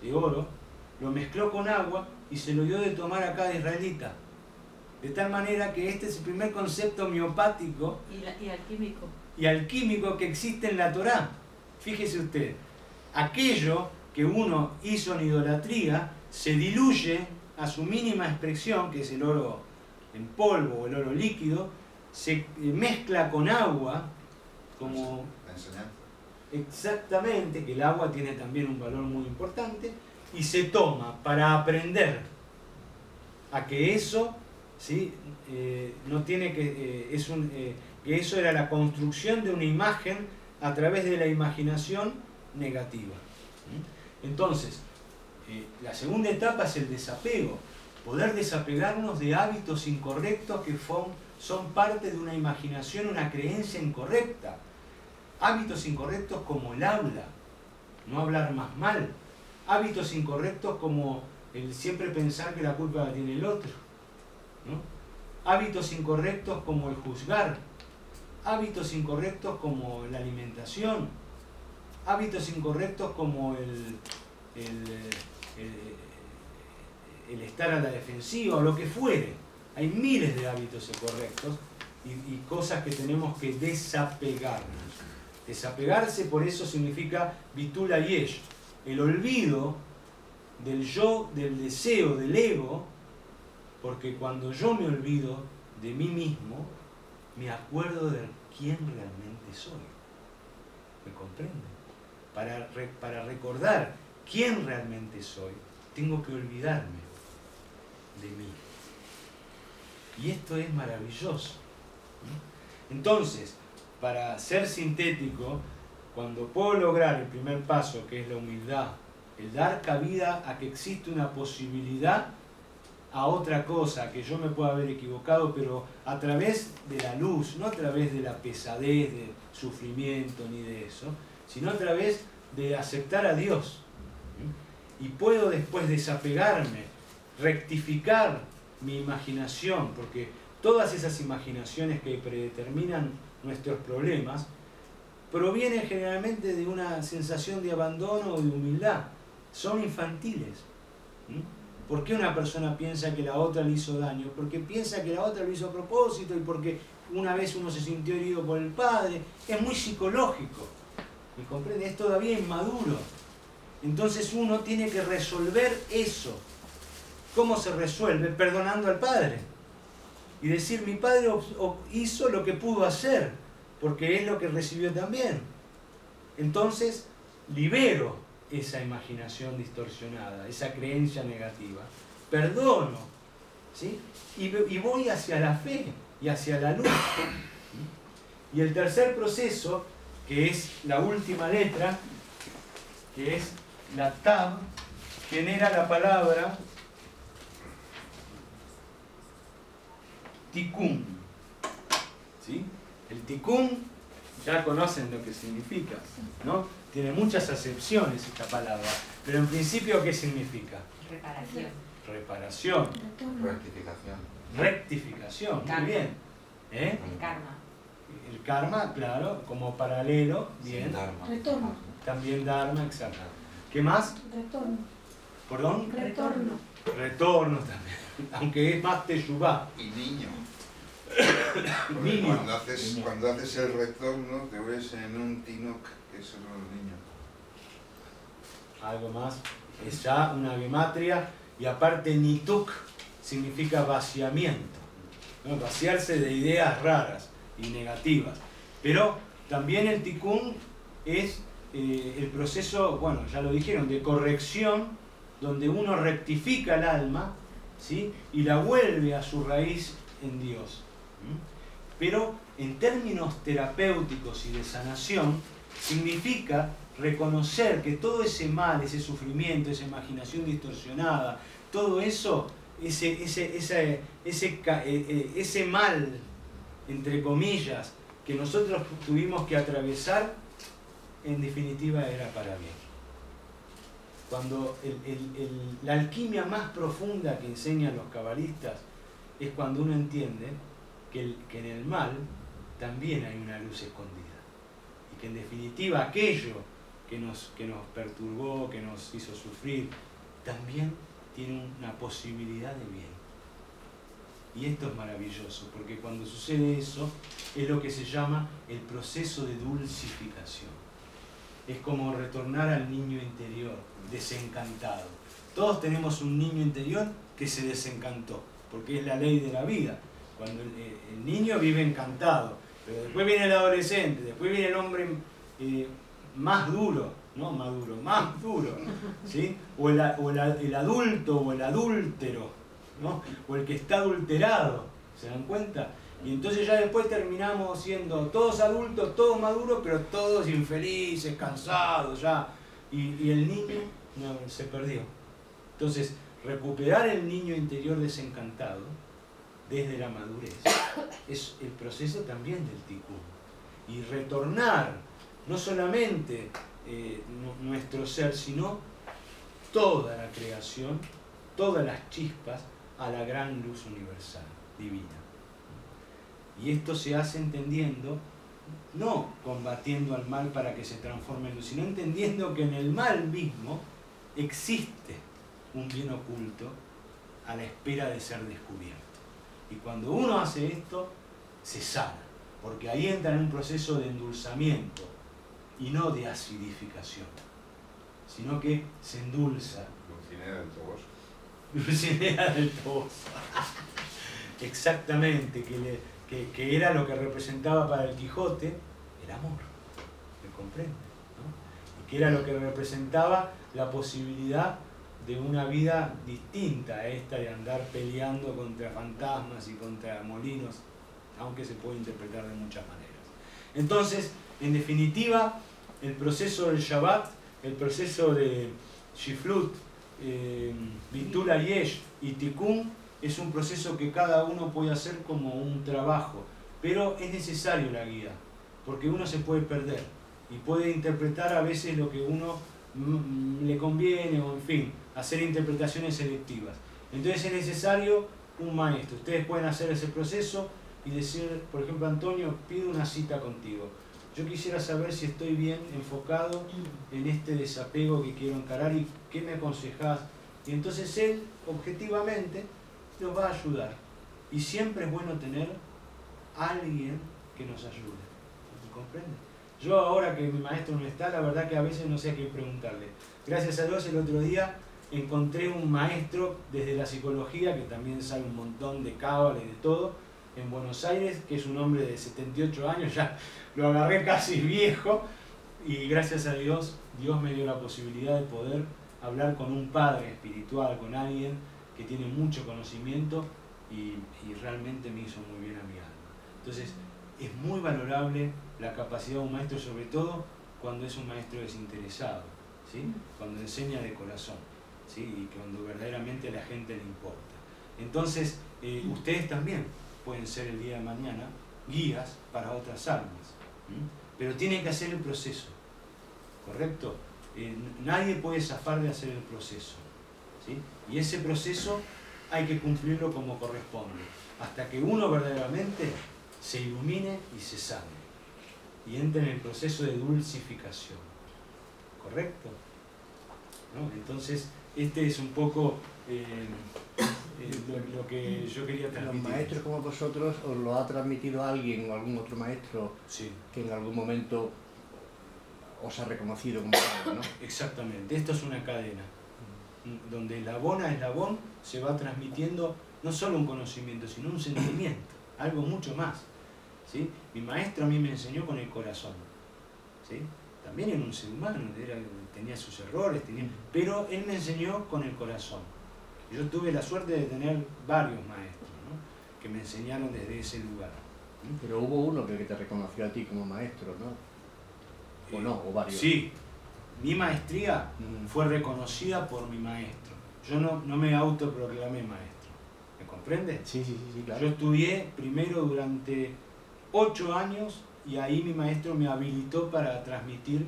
Speaker 1: de oro, lo mezcló con agua y se lo dio de tomar a cada israelita. De tal manera que este es el primer concepto homeopático
Speaker 2: Y alquímico.
Speaker 1: y alquímico que existe en la Torá. Fíjese usted, aquello que uno hizo en idolatría se diluye a su mínima expresión, que es el oro en polvo o el oro líquido, se mezcla con agua, como
Speaker 4: La enseñanza.
Speaker 1: exactamente, que el agua tiene también un valor muy importante, y se toma para aprender a que eso, ¿sí? No tiene que, que eso era la construcción de una imagen a través de la imaginación negativa. Entonces, la segunda etapa es el desapego, poder desapegarnos de hábitos incorrectos que son parte de una imaginación, una creencia incorrecta. Hábitos incorrectos como el habla, no hablar más mal. Hábitos incorrectos como el siempre pensar que la culpa la tiene el otro, ¿no? Hábitos incorrectos como el juzgar. Hábitos incorrectos como la alimentación. Hábitos incorrectos como el estar a la defensiva o lo que fuere. Hay miles de hábitos incorrectos y cosas que tenemos que desapegarnos. Desapegarse, por eso significa bitula yesh, el olvido del yo, del deseo, del ego, porque cuando yo me olvido de mí mismo, me acuerdo de quién realmente soy. ¿Me comprenden? para recordar quién realmente soy, tengo que olvidarme de mí. Y esto es maravilloso. Entonces, para ser sintético, cuando puedo lograr el primer paso, que es la humildad, el dar cabida a que existe una posibilidad a otra cosa, que yo me pueda haber equivocado, pero a través de la luz, no a través de la pesadez, del sufrimiento, ni de eso, sino a través de aceptar a Dios. Y puedo después desapegarme, rectificar mi imaginación, porque todas esas imaginaciones que predeterminan nuestros problemas provienen generalmente de una sensación de abandono o de humildad. Son infantiles. ¿Por qué una persona piensa que la otra le hizo daño? Porque piensa que la otra lo hizo a propósito y porque una vez uno se sintió herido por el padre. Es muy psicológico. ¿Me comprende? Es todavía inmaduro. Entonces uno tiene que resolver eso. ¿Cómo se resuelve? Perdonando al padre. Y decir, mi padre hizo lo que pudo hacer, porque es lo que recibió también. Entonces, libero esa imaginación distorsionada, esa creencia negativa. Perdono, ¿sí? Y voy hacia la fe y hacia la luz. Y el tercer proceso, que es la última letra, que es la Tav, genera la palabra Tikkun. ¿Sí? El Tikkun, ya conocen lo que significa, ¿no? Tiene muchas acepciones esta palabra, pero en principio, ¿qué significa?
Speaker 2: Reparación.
Speaker 1: Reparación.
Speaker 4: Rectificación.
Speaker 1: Rectificación, muy
Speaker 2: Karma.
Speaker 1: bien. ¿Eh?
Speaker 2: El karma.
Speaker 1: El karma, claro, como paralelo, bien.
Speaker 4: Dharma.
Speaker 7: Retorno.
Speaker 1: También dharma, exacto. ¿Qué más?
Speaker 7: Retorno.
Speaker 1: ¿Perdón?
Speaker 7: Retorno.
Speaker 1: Retorno también, aunque es más teshuvá.
Speaker 4: Y niño.
Speaker 1: Niño.
Speaker 4: Cuando haces el retorno, te ves en un tinok, que son los niños.
Speaker 1: Algo más. Es ya una gematria, y aparte nituk significa vaciamiento, ¿no? Vaciarse de ideas raras y negativas. Pero también el tikkun es el proceso, bueno, ya lo dijeron, de corrección, donde uno rectifica el alma, ¿sí? Y la vuelve a su raíz en Dios. Pero en términos terapéuticos y de sanación, significa reconocer que todo ese mal, ese sufrimiento, esa imaginación distorsionada, todo eso, ese mal, entre comillas, que nosotros tuvimos que atravesar, en definitiva era para bien. Cuando la alquimia más profunda que enseñan los cabalistas es cuando uno entiende que en el mal también hay una luz escondida. Y que en definitiva aquello que nos perturbó, que nos hizo sufrir, también tiene una posibilidad de bien. Y esto es maravilloso, porque cuando sucede eso, es lo que se llama el proceso de dulcificación. Es como retornar al niño interior, desencantado. Todos tenemos un niño interior que se desencantó, porque es la ley de la vida. Cuando el niño vive encantado, pero después viene el adolescente, después viene el hombre más duro, no maduro, más duro, ¿sí? o el adulto o el adúltero, ¿no? O el que está adulterado, ¿se dan cuenta? Y entonces ya después terminamos siendo todos adultos, todos maduros, pero todos infelices, cansados ya. Y el niño no, se perdió. Entonces, recuperar el niño interior desencantado desde la madurez es el proceso también del tikkun. Y retornar no solamente nuestro ser, sino toda la creación, todas las chispas a la gran luz universal, divina. Y esto se hace entendiendo, no combatiendo al mal para que se transforme en luz, sino entendiendo que en el mal mismo existe un bien oculto a la espera de ser descubierto. Y cuando uno hace esto, se sana, porque ahí entra en un proceso de endulzamiento y no de acidificación, sino que se endulza.
Speaker 4: Dulcinea del Toboso.
Speaker 1: Dulcinea del Toboso. Exactamente, que era lo que representaba para el Quijote el amor, ¿me comprende? ¿No? que era lo que representaba la posibilidad de una vida distinta a esta de andar peleando contra fantasmas y contra molinos, aunque se puede interpretar de muchas maneras. Entonces, en definitiva, el proceso del Shabbat, el proceso de Shiflut, Bitul Yesh y Tikkun, es un proceso que cada uno puede hacer como un trabajo, pero es necesario la guía, porque uno se puede perder y puede interpretar a veces lo que uno le conviene, o en fin, hacer interpretaciones selectivas. Entonces es necesario un maestro. Ustedes pueden hacer ese proceso y decir, por ejemplo, Antonio, pido una cita contigo. Yo quisiera saber si estoy bien enfocado en este desapego que quiero encarar y qué me aconsejás. Y entonces él, objetivamente, nos va a ayudar. Y siempre es bueno tener a alguien que nos ayude. ¿Me comprende? Yo ahora que mi maestro no está, la verdad que a veces no sé a quién preguntarle. Gracias a Dios el otro día encontré un maestro desde la psicología, que también sabe un montón de cábala y de todo, en Buenos Aires, que es un hombre de 78 años, ya lo agarré casi viejo, y gracias a Dios, Dios me dio la posibilidad de poder hablar con un padre espiritual, con alguien que tiene mucho conocimiento y realmente me hizo muy bien a mi alma. Entonces, es muy valorable la capacidad de un maestro, sobre todo cuando es un maestro desinteresado, ¿sí? Cuando enseña de corazón, ¿sí? Y cuando verdaderamente a la gente le importa. Entonces, ustedes también pueden ser el día de mañana guías para otras almas, pero tienen que hacer el proceso, ¿correcto? Nadie puede zafar de hacer el proceso, ¿sí? Y ese proceso hay que cumplirlo como corresponde, hasta que uno verdaderamente se ilumine y se sane, y entre en el proceso de dulcificación, ¿correcto? ¿No? Entonces, este es un poco lo que yo quería transmitir.
Speaker 3: Los maestros como vosotros, ¿os lo ha transmitido alguien o algún otro maestro
Speaker 1: sí,
Speaker 3: que en algún momento os ha reconocido como tal, ¿no?
Speaker 1: exactamente, esto es una cadena, donde eslabón a eslabón se va transmitiendo no solo un conocimiento, sino un sentimiento, algo mucho más, ¿sí? Mi maestro a mí me enseñó con el corazón, ¿sí? También era un ser humano, tenía sus errores, pero él me enseñó con el corazón. Yo tuve la suerte de tener varios maestros, ¿no? Que me enseñaron desde ese lugar.
Speaker 3: Pero hubo uno que te reconoció a ti como maestro, ¿no? ¿O no? ¿O varios?
Speaker 1: Sí, mi maestría fue reconocida por mi maestro. Yo no me autoproclamé maestro, ¿me comprende?
Speaker 3: Sí, claro.
Speaker 1: Yo estudié primero durante 8 años y ahí mi maestro me habilitó para transmitir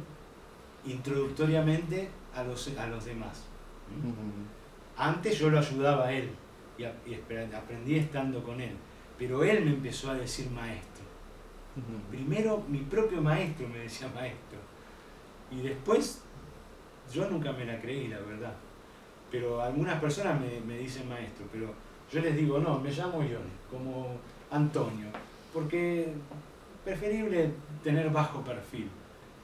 Speaker 1: introductoriamente a los demás. Antes yo lo ayudaba a él y aprendí estando con él, pero él me empezó a decir maestro. Primero mi propio maestro me decía maestro y después yo nunca me la creí, la verdad, pero algunas personas me dicen maestro, pero yo les digo no, me llamo Ione, como Antonio, porque preferible tener bajo perfil,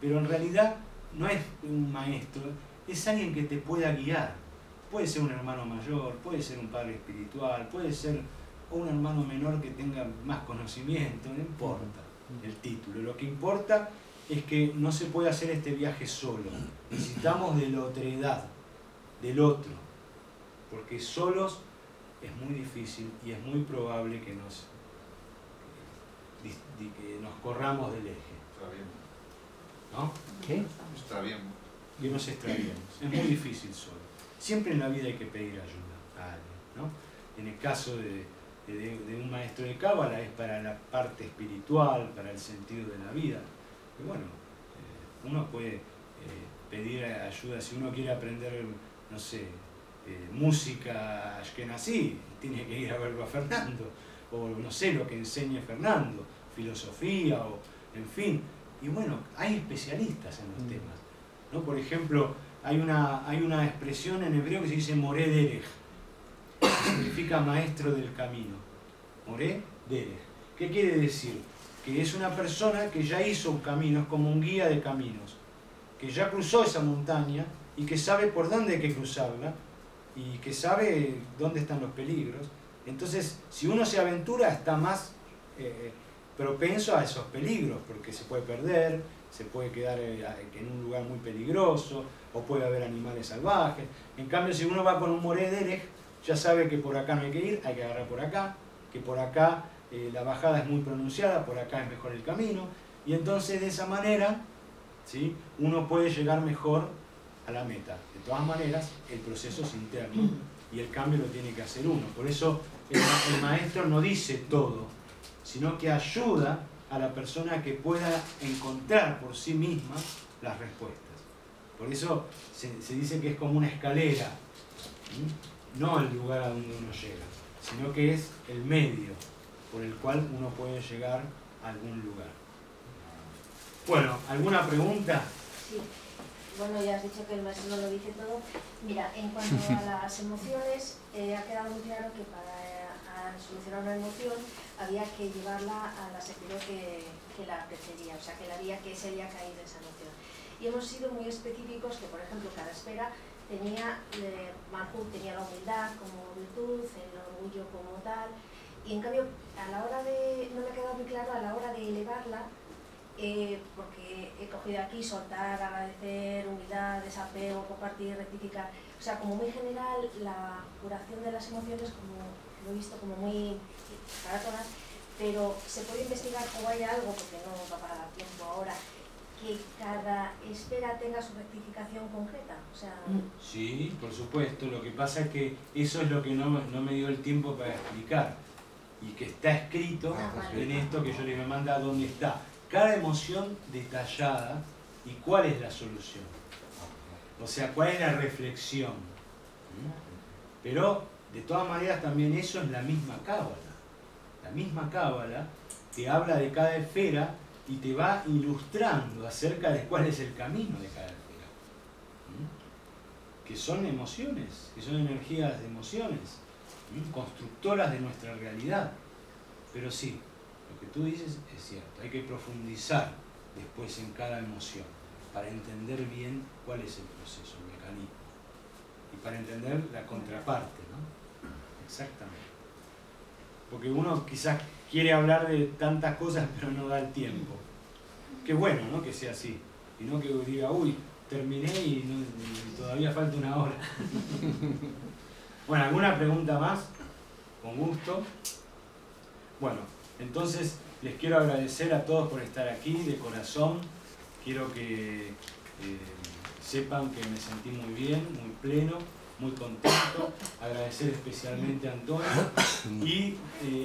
Speaker 1: pero en realidad no es un maestro, es alguien que te pueda guiar. Puede ser un hermano mayor, puede ser un padre espiritual, puede ser un hermano menor que tenga más conocimiento, no importa el título. Lo que importa es que no se puede hacer este viaje solo. Necesitamos de la otredad, del otro, porque solos es muy difícil y es muy probable que nos corramos del eje.
Speaker 4: Está bien.
Speaker 1: ¿No?
Speaker 3: ¿Qué?
Speaker 4: Está bien.
Speaker 1: Que nos extraviemos. Es muy difícil solo. Siempre en la vida hay que pedir ayuda a alguien, ¿no? En el caso de un maestro de cábala es para la parte espiritual, para el sentido de la vida. Y bueno, uno puede pedir ayuda si uno quiere aprender, no sé, música ashkenazí, tiene que ir a verlo a Fernando, o no sé, lo que enseñe Fernando, filosofía, o en fin. Y bueno, hay especialistas en los temas, ¿no? Por ejemplo, hay una expresión en hebreo que se dice Moré Derech, que significa maestro del camino. Moré Derech. ¿Qué quiere decir? Que es una persona que ya hizo un camino, es como un guía de caminos, que ya cruzó esa montaña y que sabe por dónde hay que cruzarla y que sabe dónde están los peligros. Entonces, si uno se aventura, está más propenso a esos peligros, porque se puede perder, se puede quedar en un lugar muy peligroso, o puede haber animales salvajes. En cambio, si uno va con un moré derech, ya sabe que por acá no hay que ir, hay que agarrar por acá, que por acá la bajada es muy pronunciada, por acá es mejor el camino, y entonces de esa manera, ¿sí?, uno puede llegar mejor a la meta. De todas maneras, el proceso es interno y el cambio lo tiene que hacer uno. Por eso el maestro no dice todo, sino que ayuda a la persona que pueda encontrar por sí misma las respuestas. Por eso se dice que es como una escalera, ¿sí?, no el lugar a donde uno llega, sino que es el medio por el cual uno puede llegar a algún lugar. Bueno, ¿alguna pregunta?
Speaker 6: Sí. Bueno, ya has dicho que el maestro no lo dice todo. Mira, en cuanto a las emociones, ha quedado muy claro que para solucionar una emoción había que llevarla a la sección que la precedía, o sea, que la vía que se había caído esa emoción. Y hemos sido muy específicos que, por ejemplo, cada esfera tenía, Malhut tenía la humildad como virtud, el orgullo como tal, y en cambio, a la hora de, no me ha quedado muy claro, a la hora de elevarla, porque he cogido aquí soltar, agradecer, humildad, desapego, compartir, rectificar, o sea, como muy general, la curación de las emociones, como lo he visto como muy para todas, pero se puede investigar o hay algo, porque no va para dar tiempo ahora, que cada esfera tenga su rectificación concreta, o sea...
Speaker 1: Sí, por supuesto, lo que pasa es que eso es lo que no me dio el tiempo para explicar, y que está escrito en esto que yo le manda dónde está cada emoción detallada y cuál es la solución, o sea, cuál es la reflexión. Pero de todas maneras también eso es la misma cábala. La misma cábala te habla de cada esfera y te va ilustrando acerca de cuál es el camino de cada esfera, que son emociones, que son energías de emociones, constructoras de nuestra realidad. Pero sí, lo que tú dices es cierto, hay que profundizar después en cada emoción para entender bien cuál es el proceso, el mecanismo, y para entender la contraparte, ¿no? Exactamente. Porque uno quizás quiere hablar de tantas cosas pero no da el tiempo. Qué bueno, ¿no?, que sea así, y no que diga, uy, terminé y todavía falta una hora. Bueno, ¿alguna pregunta más? Con gusto. Bueno, entonces les quiero agradecer a todos por estar aquí, de corazón. Quiero que sepan que me sentí muy bien, muy pleno, muy contento. Agradecer especialmente a Antonio. Y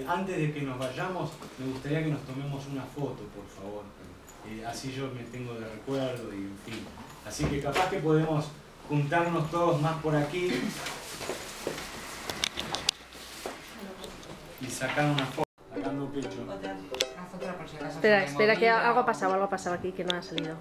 Speaker 1: antes de que nos vayamos, me gustaría que nos tomemos una foto, por favor. Así yo me tengo de recuerdo y en fin. Así que capaz que podemos juntarnos todos más por aquí y sacar una foto. Sacando pecho.
Speaker 2: Haz otra por si acaso.
Speaker 7: Espera, que algo ha pasado aquí que no ha salido.